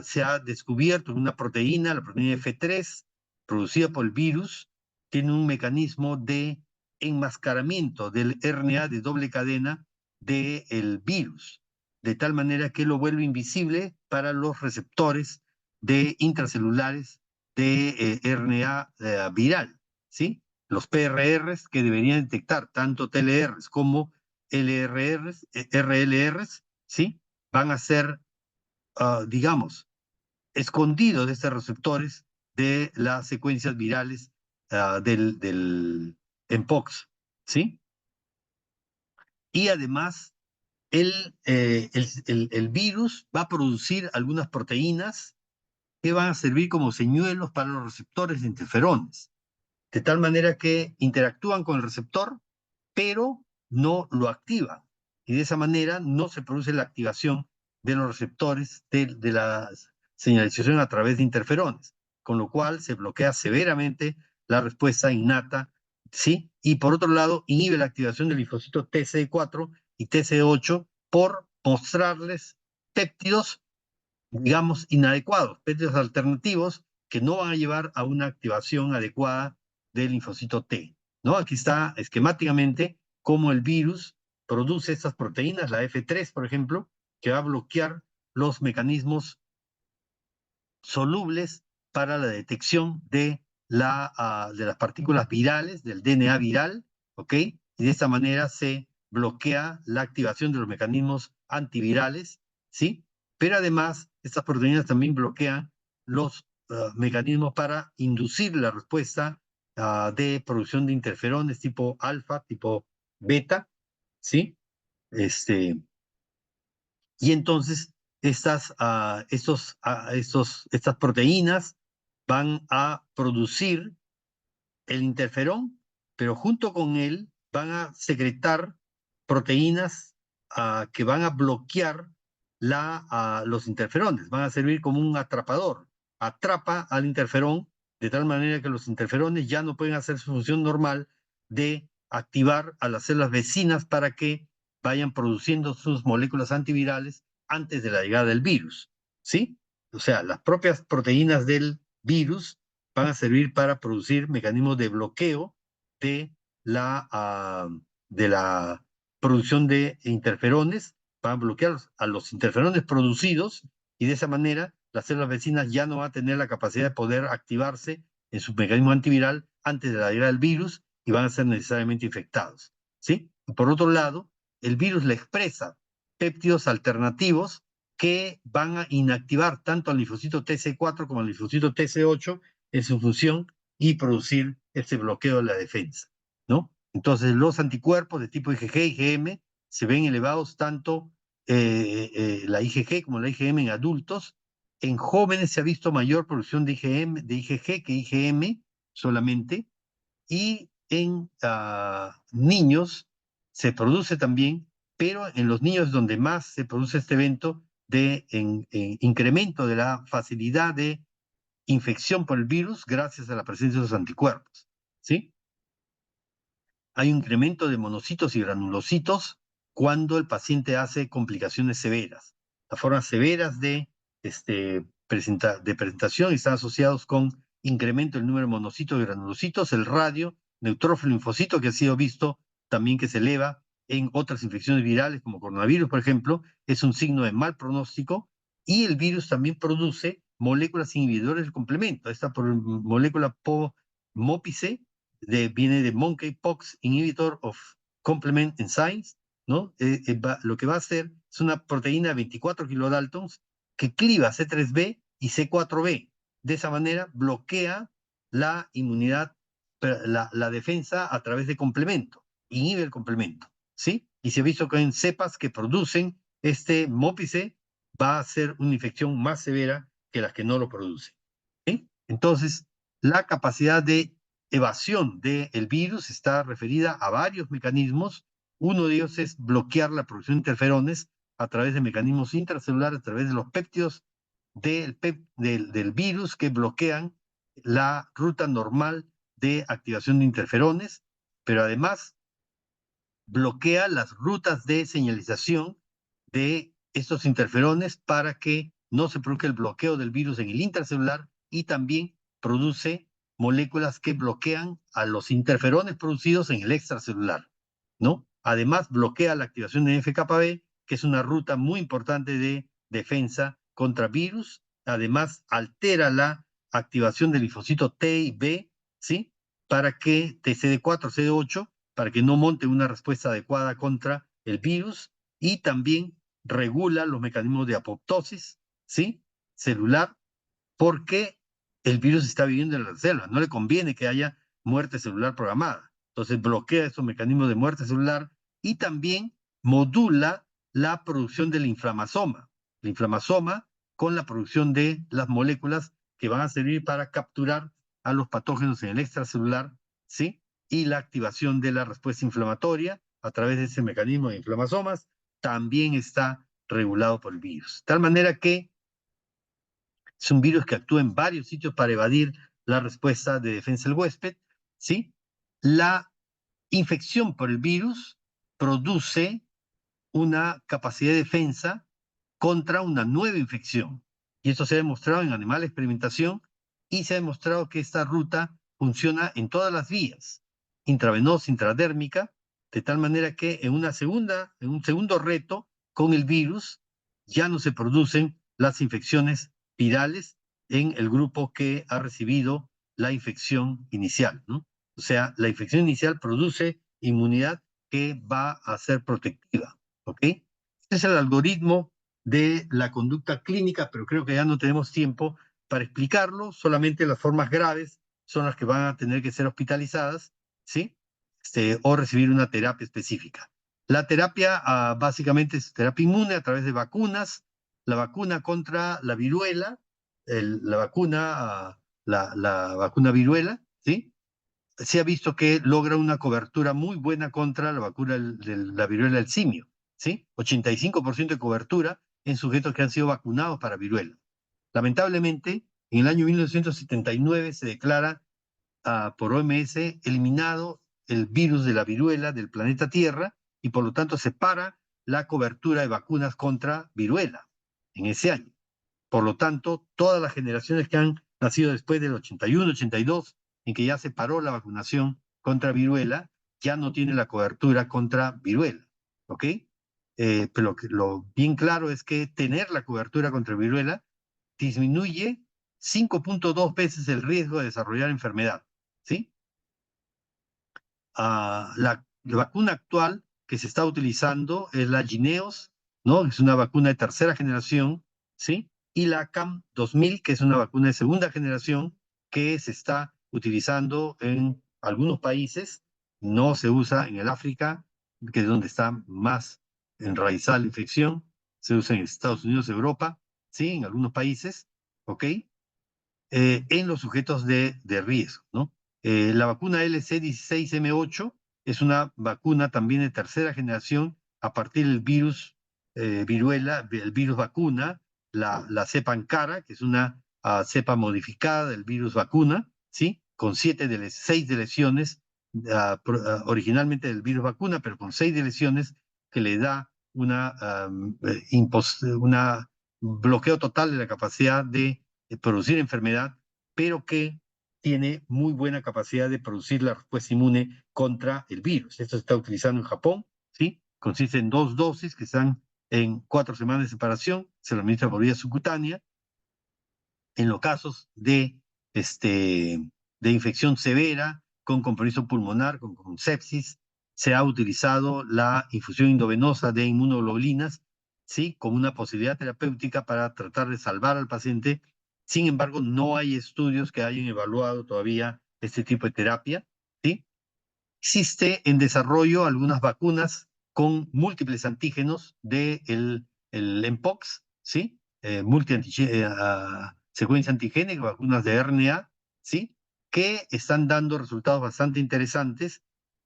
Se ha descubierto una proteína, la proteína F3, producida por el virus, tiene un mecanismo de enmascaramiento del RNA de doble cadena del virus, de tal manera que lo vuelve invisible para los receptores de intracelulares de RNA viral, ¿sí? Los PRRs, que deberían detectar tanto TLRs como LRRs, RLRs, ¿sí? Van a ser digamos, escondido de estos receptores de las secuencias virales del mpox, ¿sí? Y además, el virus va a producir algunas proteínas que van a servir como señuelos para los receptores de interferones, de tal manera que interactúan con el receptor, pero no lo activan. Y de esa manera no se produce la activación de los receptores de la señalización a través de interferones, con lo cual se bloquea severamente la respuesta innata, ¿sí? Y por otro lado, inhibe la activación del linfocito TCE4 y TCE8 por mostrarles péptidos, digamos, inadecuados, péptidos alternativos que no van a llevar a una activación adecuada del linfocito T, ¿no? Aquí está esquemáticamente cómo el virus produce estas proteínas, la F3, por ejemplo, que va a bloquear los mecanismos solubles para la detección de las partículas virales, del DNA viral, ¿ok? Y de esta manera se bloquea la activación de los mecanismos antivirales, ¿sí? Pero además, estas proteínas también bloquean los mecanismos para inducir la respuesta de producción de interferones tipo alfa, tipo beta, ¿sí? Este, y entonces estas proteínas van a producir el interferón, pero junto con él van a secretar proteínas que van a bloquear los interferones, van a servir como un atrapador. Atrapa al interferón de tal manera que los interferones ya no pueden hacer su función normal de activar a las células vecinas para que vayan produciendo sus moléculas antivirales antes de la llegada del virus, ¿sí? O sea, las propias proteínas del virus van a servir para producir mecanismos de bloqueo de la producción de interferones, van a bloquear a los interferones producidos, y de esa manera las células vecinas ya no van a tener la capacidad de poder activarse en su mecanismo antiviral antes de la llegada del virus y van a ser necesariamente infectados, ¿sí? Y por otro lado, el virus le expresa péptidos alternativos que van a inactivar tanto al linfocito TC4 como al linfocito TC8 en su función y producir este bloqueo de la defensa, ¿no? Entonces, los anticuerpos de tipo IgG y IgM se ven elevados tanto la IgG como la IgM en adultos. En jóvenes se ha visto mayor producción de IgG que IgM solamente, y en niños se produce también, pero en los niños es donde más se produce este evento de incremento de la facilidad de infección por el virus gracias a la presencia de los anticuerpos, ¿sí? Hay un incremento de monocitos y granulocitos cuando el paciente hace complicaciones severas. Las formas severas de presentación están asociados con incremento del número de monocitos y granulocitos, el radio, neutrófilo linfocito, que ha sido visto también que se eleva en otras infecciones virales como coronavirus, por ejemplo, es un signo de mal pronóstico, y el virus también produce moléculas inhibidores del complemento. Esta molécula MOPICE viene de Monkeypox Inhibitor of Complement Enzymes, ¿no? Lo que va a hacer es una proteína de 24 kilodaltons que cliva C3b y C4b. De esa manera bloquea la inmunidad, la defensa a través de complemento, inhibe el complemento, ¿sí? Y se ha visto que en cepas que producen este MOPICE va a ser una infección más severa que las que no lo producen, ¿sí? Entonces, la capacidad de evasión del virus está referida a varios mecanismos. Uno de ellos es bloquear la producción de interferones a través de mecanismos intracelulares, a través de los péptidos del virus que bloquean la ruta normal de activación de interferones, pero además bloquea las rutas de señalización de estos interferones para que no se produzca el bloqueo del virus en el intracelular, y también produce moléculas que bloquean a los interferones producidos en el extracelular, ¿no? Además, bloquea la activación de NF-κB, que es una ruta muy importante de defensa contra virus. Además, altera la activación del linfocito T y B, ¿sí? Para que TCD4, CD8, para que no monte una respuesta adecuada contra el virus, y también regula los mecanismos de apoptosis, ¿sí? Celular, porque el virus está viviendo en las células, no le conviene que haya muerte celular programada. Entonces bloquea estos mecanismos de muerte celular y también modula la producción del inflamasoma. El inflamasoma con la producción de las moléculas que van a servir para capturar a los patógenos en el extracelular, ¿sí? Y la activación de la respuesta inflamatoria a través de ese mecanismo de inflamasomas también está regulado por el virus. De tal manera que es un virus que actúa en varios sitios para evadir la respuesta de defensa del huésped, ¿sí? La infección por el virus produce una capacidad de defensa contra una nueva infección. Y esto se ha demostrado en animal de experimentación, y se ha demostrado que esta ruta funciona en todas las vías, intravenosa, intradérmica, de tal manera que en un segundo reto con el virus ya no se producen las infecciones virales en el grupo que ha recibido la infección inicial, ¿no? O sea, la infección inicial produce inmunidad que va a ser protectiva, ¿ok? Este es el algoritmo de la conducta clínica, pero creo que ya no tenemos tiempo para explicarlo. Solamente las formas graves son las que van a tener que ser hospitalizadas, ¿sí? O recibir una terapia específica. La terapia básicamente es terapia inmune a través de vacunas, la vacuna contra la viruela, la vacuna viruela, ¿sí? Se ha visto que logra una cobertura muy buena contra la vacuna de la viruela del simio, ¿sí? 85% de cobertura en sujetos que han sido vacunados para viruela. Lamentablemente, en el año 1979 se declara por OMS eliminado el virus de la viruela del planeta Tierra, y por lo tanto se para la cobertura de vacunas contra viruela en ese año. Por lo tanto, todas las generaciones que han nacido después del 81, 82, en que ya se paró la vacunación contra viruela, ya no tienen la cobertura contra viruela, ¿ok? Pero lo bien claro es que tener la cobertura contra viruela disminuye 5.2 veces el riesgo de desarrollar enfermedad, ¿sí? La vacuna actual que se está utilizando es la Jynneos, ¿no? Es una vacuna de tercera generación, ¿sí? Y la CAM 2000, que es una vacuna de segunda generación que se está utilizando en algunos países, no se usa en el África, que es donde está más enraizada la infección, se usa en Estados Unidos, Europa, ¿sí? En algunos países, ¿ok? En los sujetos de riesgo, ¿no? La vacuna LC16M8 es una vacuna también de tercera generación a partir del virus viruela, el virus vacuna, la cepa Ankara, que es una cepa modificada del virus vacuna, ¿sí? Con 6 deleciones, originalmente del virus vacuna, pero con 6 deleciones que le da una bloqueo total de la capacidad de producir enfermedad, pero que tiene muy buena capacidad de producir la respuesta inmune contra el virus. Esto se está utilizando en Japón, ¿sí? Consiste en 2 dosis que están en 4 semanas de separación, se lo administra por vía subcutánea. En los casos de infección severa, con compromiso pulmonar, con sepsis, se ha utilizado la infusión endovenosa de inmunoglobulinas, ¿sí? Como una posibilidad terapéutica para tratar de salvar al paciente. Sin embargo, no hay estudios que hayan evaluado todavía este tipo de terapia, ¿sí? Existe en desarrollo algunas vacunas con múltiples antígenos del el Mpox, ¿sí? Secuencia antigénica, vacunas de RNA, ¿sí? Que están dando resultados bastante interesantes,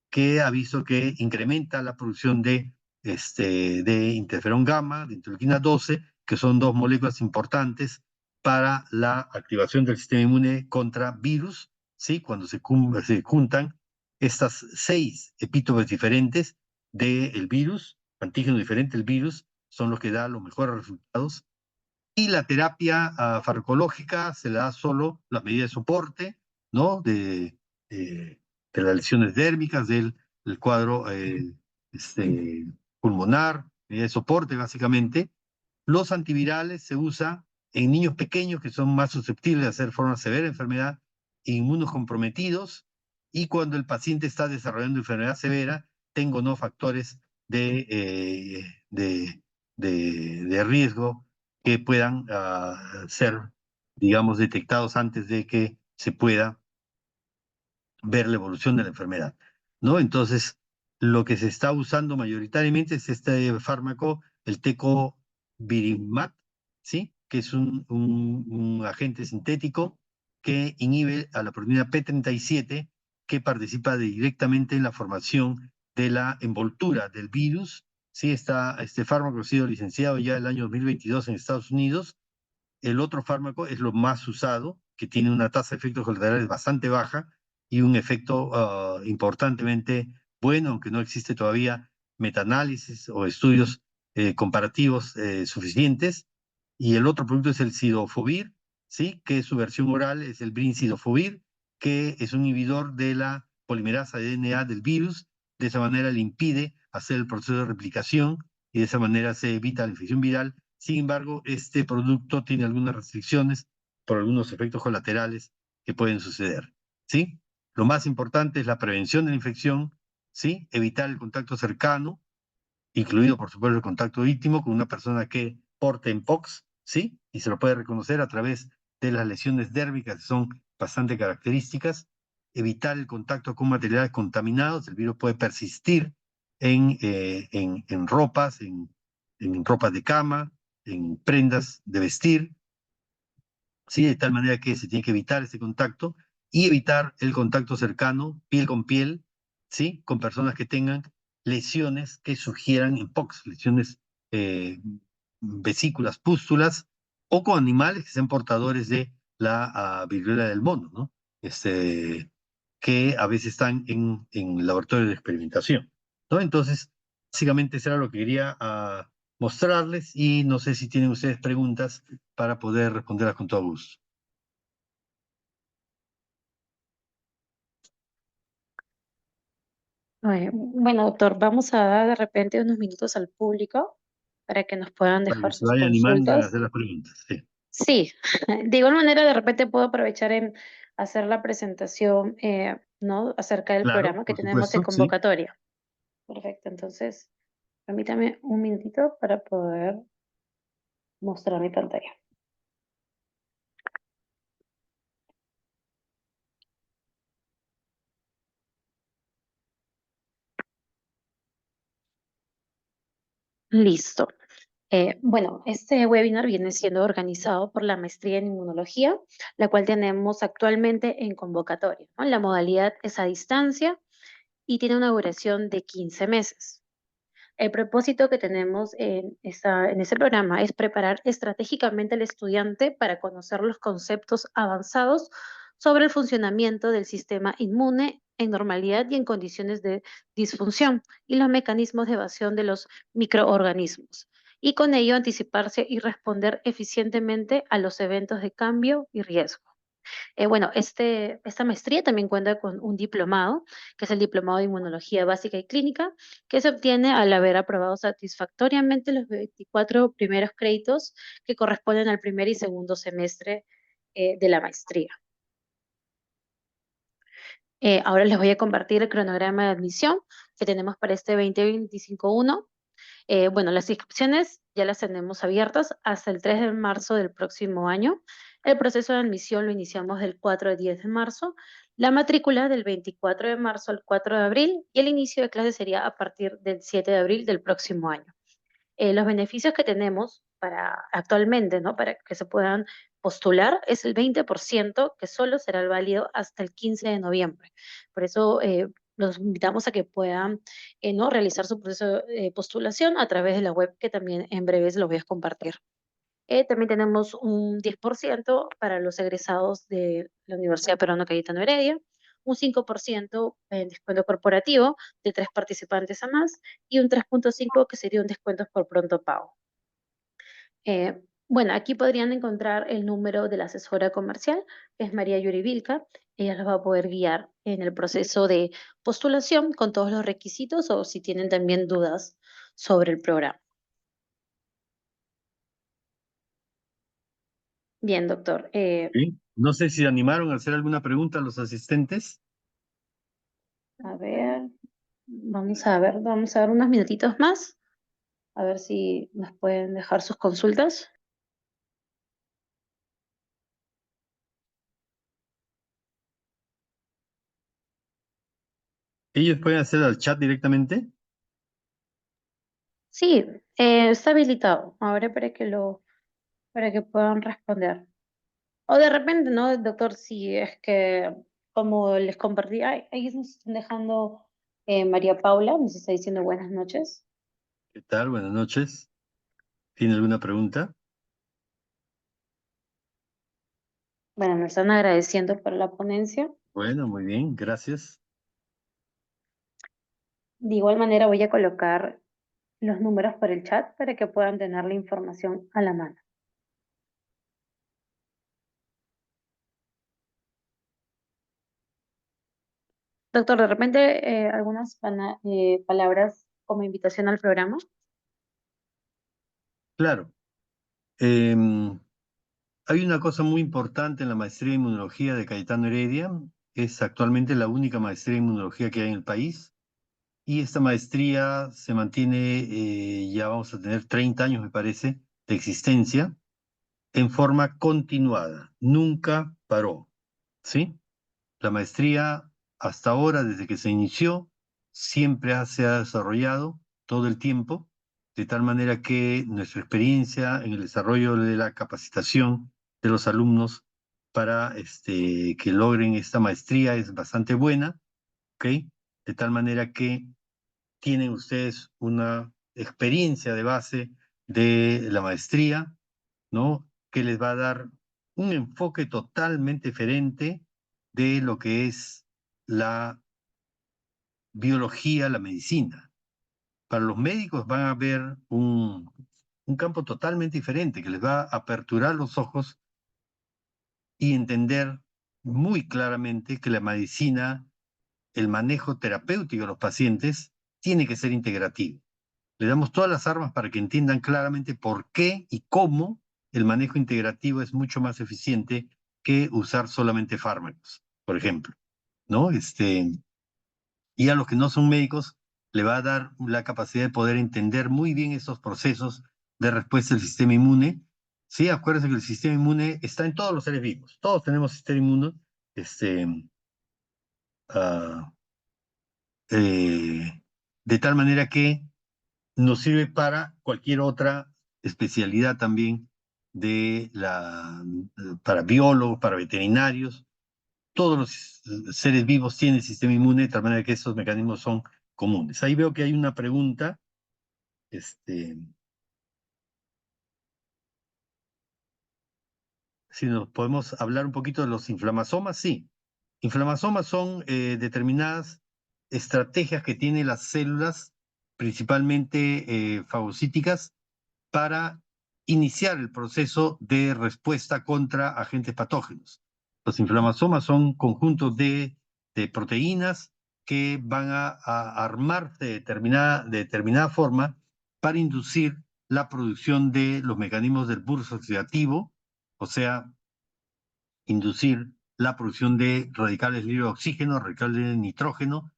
que ha visto que incrementa la producción de interferón gamma, de interleuquina 12, que son dos moléculas importantes para la activación del sistema inmune contra virus, ¿sí? Cuando se juntan estas 6 epítopes diferentes del virus, antígeno diferente del virus, son los que dan los mejores resultados. Y la terapia farmacológica se le da solo las medidas de soporte, ¿no? De las lesiones dérmicas, del cuadro pulmonar, medidas de soporte básicamente. Los antivirales se usan en niños pequeños que son más susceptibles de hacer forma severa de enfermedad, inmunocomprometidos, y cuando el paciente está desarrollando enfermedad severa, tengo no factores de riesgo que puedan ser, digamos, detectados antes de que se pueda ver la evolución de la enfermedad, ¿no? Entonces, lo que se está usando mayoritariamente es este fármaco, el tecovirimat, ¿sí? Que es un agente sintético que inhibe a la proteína P37, que participa directamente en la formación de la envoltura del virus, ¿sí? Este fármaco ha sido licenciado ya el año 2022 en Estados Unidos. El otro fármaco es lo más usado, que tiene una tasa de efectos colaterales bastante baja y un efecto importantemente bueno, aunque no existe todavía metaanálisis o estudios comparativos suficientes. Y el otro producto es el cidofovir, ¿sí? Que su versión oral es el brincidofovir, que es un inhibidor de la polimerasa de DNA del virus. De esa manera le impide hacer el proceso de replicación y de esa manera se evita la infección viral. Sin embargo, este producto tiene algunas restricciones por algunos efectos colaterales que pueden suceder, ¿sí? Lo más importante es la prevención de la infección, ¿sí? Evitar el contacto cercano, incluido, por supuesto, el contacto íntimo con una persona que porte Mpox, ¿sí? Y se lo puede reconocer a través de las lesiones dérmicas, que son bastante características. Evitar el contacto con materiales contaminados, el virus puede persistir en ropas, en ropas de cama, en prendas de vestir, ¿sí? De tal manera que se tiene que evitar ese contacto y evitar el contacto cercano, piel con piel, ¿sí? Con personas que tengan lesiones que sugieran Mpox, lesiones vesículas, pústulas, o con animales que sean portadores de la viruela del mono, ¿no? Que a veces están en laboratorios de experimentación, ¿no? Entonces, básicamente eso era lo que quería mostrarles y no sé si tienen ustedes preguntas para poder responderlas con todo gusto. Bueno, doctor, vamos a dar de repente unos minutos al público para que nos puedan Para que dejar se sus vayan animando a consultas. hacer las preguntas. Sí. Sí, de igual manera de repente puedo aprovechar en hacer la presentación, ¿no? Acerca del Claro, programa que por tenemos de supuesto, sí. convocatoria. Perfecto, entonces permítame un minutito para poder mostrar mi pantalla. Listo. Bueno, este webinar viene siendo organizado por la Maestría en Inmunología, la cual tenemos actualmente en convocatoria, ¿no? La modalidad es a distancia y tiene una duración de 15 meses. El propósito que tenemos en ese programa es preparar estratégicamente al estudiante para conocer los conceptos avanzados sobre el funcionamiento del sistema inmune en normalidad y en condiciones de disfunción y los mecanismos de evasión de los microorganismos. Y con ello anticiparse y responder eficientemente a los eventos de cambio y riesgo. Bueno, esta maestría también cuenta con un diplomado, que es el Diplomado de Inmunología Básica y Clínica, que se obtiene al haber aprobado satisfactoriamente los 24 primeros créditos que corresponden al primer y segundo semestre de la maestría. Ahora les voy a compartir el cronograma de admisión que tenemos para este 2025-1. Bueno, las inscripciones ya las tenemos abiertas hasta el 3 de marzo del próximo año. El proceso de admisión lo iniciamos del 4 al 10 de marzo, la matrícula del 24 de marzo al 4 de abril y el inicio de clases sería a partir del 7 de abril del próximo año. Los beneficios que tenemos para actualmente, ¿no? Para que se puedan postular es el 20% que solo será válido hasta el 15 de noviembre. Por eso los invitamos a que puedan ¿no? realizar su proceso de postulación a través de la web que también en breves lo voy a compartir. También tenemos un 10% para los egresados de la Universidad Peruana Cayetano Heredia, un 5% en descuento corporativo de 3 participantes a más y un 3,5 que sería un descuento por pronto pago. Bueno, aquí podrían encontrar el número de la asesora comercial, que es María Yuri Vilca. Ella los va a poder guiar en el proceso de postulación con todos los requisitos o si tienen también dudas sobre el programa. Bien, doctor. ¿Sí? No sé si animaron a hacer alguna pregunta a los asistentes. A ver, vamos a ver unos minutitos más, a ver si nos pueden dejar sus consultas. Ellos pueden hacer al chat directamente. Sí, está habilitado. Ahora para que puedan responder. O de repente, ¿no, doctor? Si es que, como les compartí, ahí nos están dejando María Paula, nos está diciendo buenas noches. ¿Qué tal? Buenas noches. ¿Tiene alguna pregunta? Bueno, nos están agradeciendo por la ponencia. Bueno, muy bien, gracias. De igual manera voy a colocar los números por el chat para que puedan tener la información a la mano. Doctor, de repente algunas palabras como invitación al programa. Claro. em, Hay una cosa muy importante en la maestría en inmunología de Cayetano Heredia. Es actualmente la única maestría en inmunología que hay en el país. Y esta maestría se mantiene, ya vamos a tener 30 años, me parece, de existencia, en forma continuada. Nunca paró. ¿Sí? La maestría, hasta ahora, desde que se inició, se ha desarrollado todo el tiempo, de tal manera que nuestra experiencia en el desarrollo de la capacitación de los alumnos para que logren esta maestría es bastante buena, ¿ok? De tal manera que tienen ustedes una experiencia de base de la maestría, ¿no? Que les va a dar un enfoque totalmente diferente de lo que es la biología, la medicina. Para los médicos van a ver un campo totalmente diferente que les va a aperturar los ojos y entender muy claramente que la medicina, el manejo terapéutico de los pacientes, tiene que ser integrativo. Le damos todas las armas para que entiendan claramente por qué y cómo el manejo integrativo es mucho más eficiente que usar solamente fármacos, por ejemplo, ¿no? Y a los que no son médicos le va a dar la capacidad de poder entender muy bien esos procesos de respuesta del sistema inmune. Sí, acuérdense que el sistema inmune está en todos los seres vivos. Todos tenemos sistema inmune, este, ah, de tal manera que nos sirve para cualquier otra especialidad también para biólogos, para veterinarios. Todos los seres vivos tienen sistema inmune, de tal manera que estos mecanismos son comunes. Ahí veo que hay una pregunta. Si nos podemos hablar un poquito de los inflamasomas, sí. Inflamasomas son determinadas estrategias que tienen las células, principalmente fagocíticas, para iniciar el proceso de respuesta contra agentes patógenos. Los inflamasomas son conjuntos de proteínas que van a armarse de determinada forma para inducir la producción de los mecanismos del burst oxidativo, o sea, inducir la producción de radicales libres de oxígeno, radicales de nitrógeno,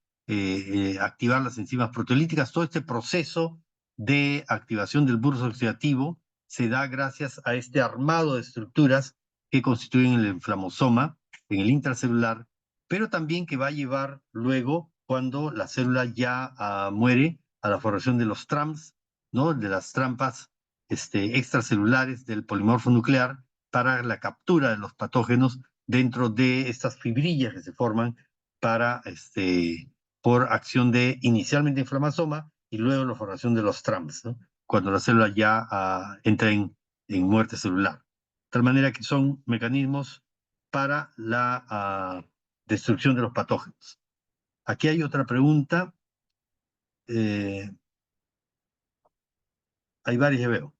activar las enzimas proteolíticas. Todo este proceso de activación del burst oxidativo se da gracias a este armado de estructuras que constituyen el inflamosoma en el intracelular, pero también que va a llevar luego, cuando la célula ya muere, a la formación de los TRAMS, ¿no? De las trampas extracelulares del polimorfo nuclear, para la captura de los patógenos dentro de estas fibrillas que se forman por acción de inicialmente inflamasoma y luego la formación de los TRAMS, ¿no? Cuando la célula ya entra en muerte celular. De tal manera que son mecanismos para la destrucción de los patógenos. Aquí hay otra pregunta. Hay varias, ya veo.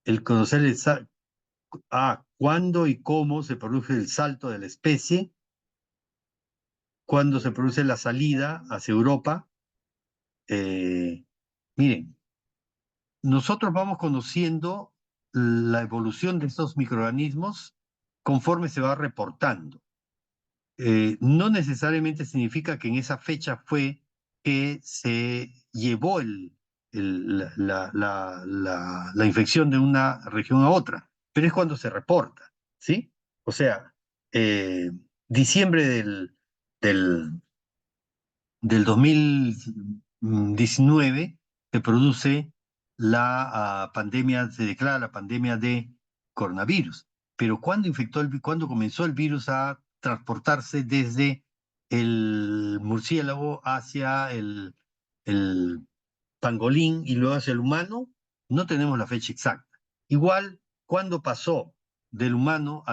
El conocer cuándo y cómo se produce el salto de la especie, cuándo se produce la salida hacia Europa. Miren, nosotros vamos conociendo la evolución de estos microorganismos conforme se va reportando. No necesariamente significa que en esa fecha fue que se llevó la infección de una región a otra, pero es cuando se reporta, ¿sí? O sea, diciembre del 2019 se produce se declara la pandemia de coronavirus. Pero ¿cuándo comenzó el virus a transportarse desde el murciélago hacia el pangolín y luego hacia el humano? No tenemos la fecha exacta. Igual, ¿cuándo pasó del humano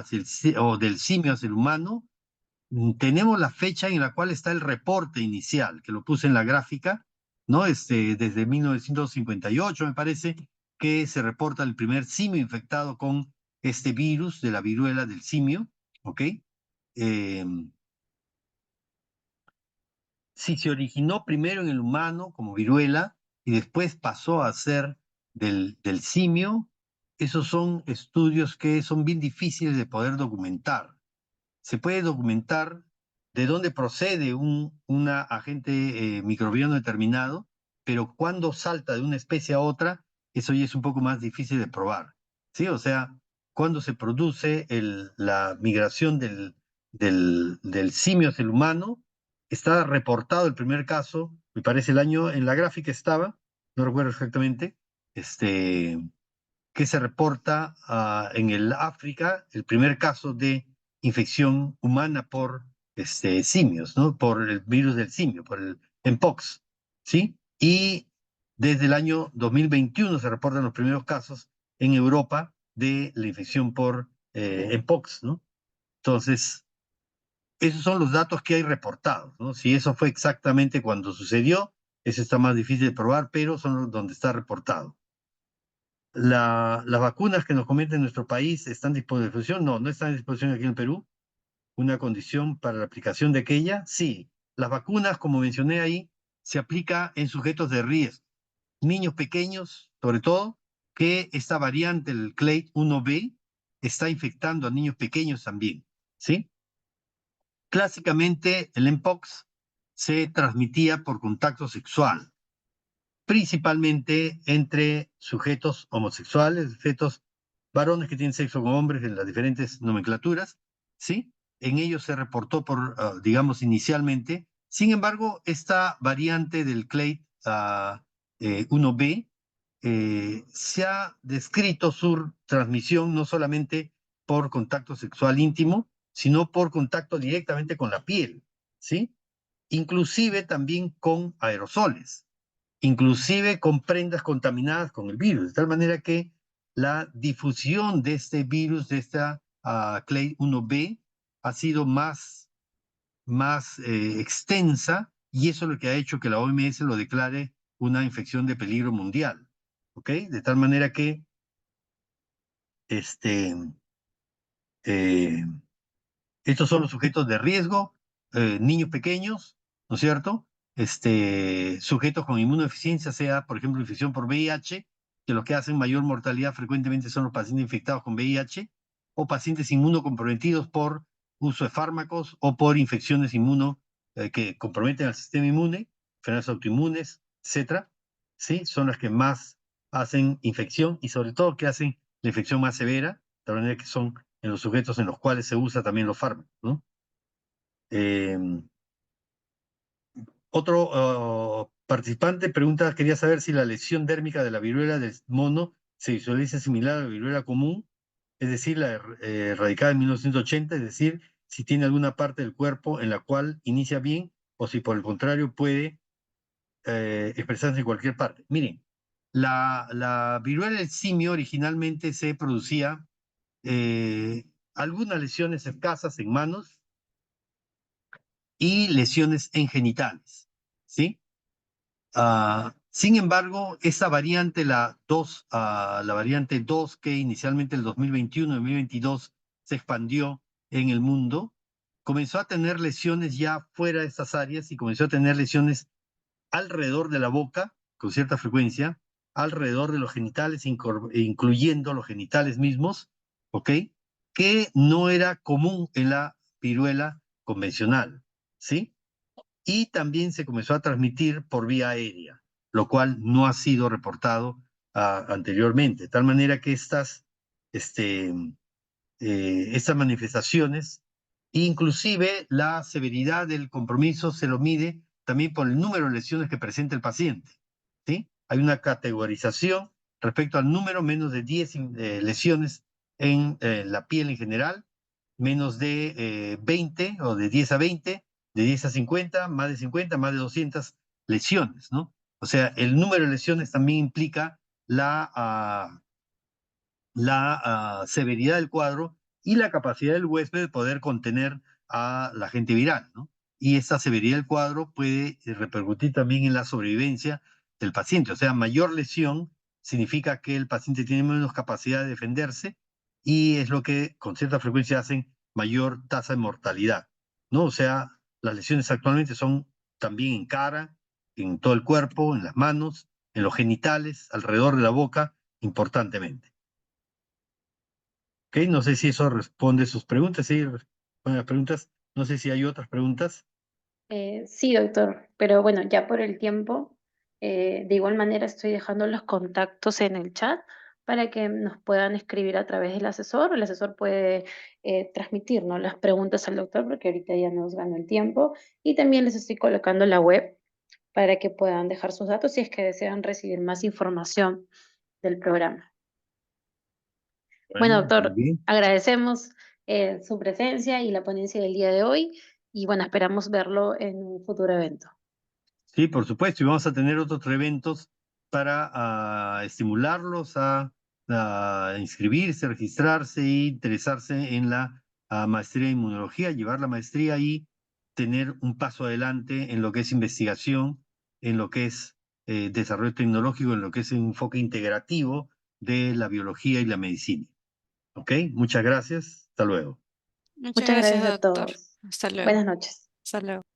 o del simio hacia el humano? Tenemos la fecha en la cual está el reporte inicial, que lo puse en la gráfica, ¿no? Desde 1958, me parece, que se reporta el primer simio infectado con este virus de la viruela del simio, ¿ok? Eh, si se originó primero en el humano como viruela y después pasó a ser del simio, esos son estudios que son bien difíciles de poder documentar. Se puede documentar de dónde procede un agente microbiano determinado, pero cuando salta de una especie a otra, eso ya es un poco más difícil de probar, ¿sí? O sea, cuando se produce la migración del simio hacia el humano, está reportado el primer caso, me parece el año, en la gráfica estaba, no recuerdo exactamente, que se reporta en el África el primer caso de infección humana por simios, ¿no? Por el virus del simio, por el Mpox, ¿sí? Y desde el año 2021 se reportan los primeros casos en Europa de la infección por Mpox, ¿no? Entonces, esos son los datos que hay reportados, ¿no? Si eso fue exactamente cuando sucedió, eso está más difícil de probar, pero son donde está reportado. Las vacunas que nos comentan en nuestro país están a disposición. No, no están a disposición aquí en Perú. Una condición para la aplicación de aquella, sí. Las vacunas, como mencioné ahí, se aplica en sujetos de riesgo. Niños pequeños, sobre todo, que esta variante, el Clade 1B, está infectando a niños pequeños también, ¿sí? Clásicamente, el Mpox se transmitía por contacto sexual, principalmente entre sujetos homosexuales, sujetos varones que tienen sexo con hombres en las diferentes nomenclaturas, ¿sí? En ellos se reportó digamos, inicialmente. Sin embargo, esta variante del clade 1B, se ha descrito su transmisión no solamente por contacto sexual íntimo, sino por contacto directamente con la piel, ¿sí? Inclusive también con aerosoles, inclusive con prendas contaminadas con el virus, de tal manera que la difusión de este virus, de esta Clade 1B, ha sido más extensa, y eso es lo que ha hecho que la OMS lo declare una infección de peligro mundial, ¿ok? De tal manera que este, eh, estos son los sujetos de riesgo, niños pequeños, ¿no es cierto? Sujetos con inmunodeficiencia, sea, por ejemplo, infección por VIH, que los que hacen mayor mortalidad frecuentemente son los pacientes infectados con VIH, o pacientes inmunocomprometidos por uso de fármacos o por infecciones que comprometen al sistema inmune, enfermedades autoinmunes, etcétera. ¿Sí? Son las que más hacen infección y sobre todo que hacen la infección más severa, de manera que son en los sujetos en los cuales se usa también los fármacos, ¿no? Eh, Otro participante pregunta, quería saber si la lesión dérmica de la viruela del mono se visualiza similar a la viruela común, es decir, la erradicada en 1980, es decir, si tiene alguna parte del cuerpo en la cual inicia bien o si por el contrario puede expresarse en cualquier parte. Miren, la viruela del simio originalmente se producía algunas lesiones escasas en manos y lesiones en genitales, ¿sí? Sin embargo, esa variante, la variante 2, que inicialmente el 2021-2022 se expandió en el mundo, comenzó a tener lesiones ya fuera de estas áreas y comenzó a tener lesiones alrededor de la boca, con cierta frecuencia, alrededor de los genitales, incluyendo los genitales mismos, ¿ok? Que no era común en la viruela convencional, ¿sí? Y también se comenzó a transmitir por vía aérea, lo cual no ha sido reportado anteriormente, de tal manera que este, estas manifestaciones, inclusive la severidad del compromiso se lo mide también por el número de lesiones que presenta el paciente, ¿sí? Hay una categorización respecto al número, menos de 10 lesiones en la piel en general, menos de 20 o de 10 a 20, de 10 a 50, más de 200 lesiones, ¿no? O sea, el número de lesiones también implica la severidad del cuadro y la capacidad del huésped de poder contener a la agente viral, ¿no? Y esa severidad del cuadro puede repercutir también en la sobrevivencia del paciente. O sea, mayor lesión significa que el paciente tiene menos capacidad de defenderse y es lo que con cierta frecuencia hacen mayor tasa de mortalidad, ¿no? O sea, las lesiones actualmente son también en cara, en todo el cuerpo, en las manos, en los genitales, alrededor de la boca, importantemente. Ok, no sé si eso responde sus preguntas. Sí, responde las preguntas. No sé si hay otras preguntas. Sí, doctor, pero bueno, ya por el tiempo, de igual manera estoy dejando los contactos en el chat para que nos puedan escribir a través del asesor. El asesor puede transmitir, ¿no?, las preguntas al doctor porque ahorita ya nos ganó el tiempo. Y también les estoy colocando la web para que puedan dejar sus datos si es que desean recibir más información del programa. Bueno, Bueno, muy doctor, bien. agradecemos su presencia y la ponencia del día de hoy y bueno, esperamos verlo en un futuro evento. Sí, por supuesto. Y vamos a tener otros eventos para estimularlos a inscribirse, registrarse e interesarse en la maestría en inmunología, llevar la maestría y tener un paso adelante en lo que es investigación, en lo que es desarrollo tecnológico, en lo que es un enfoque integrativo de la biología y la medicina. ¿Ok? Muchas gracias. Hasta luego. Muchas Muchas gracias, gracias a doctor. todos. Hasta luego. Buenas noches. Hasta luego.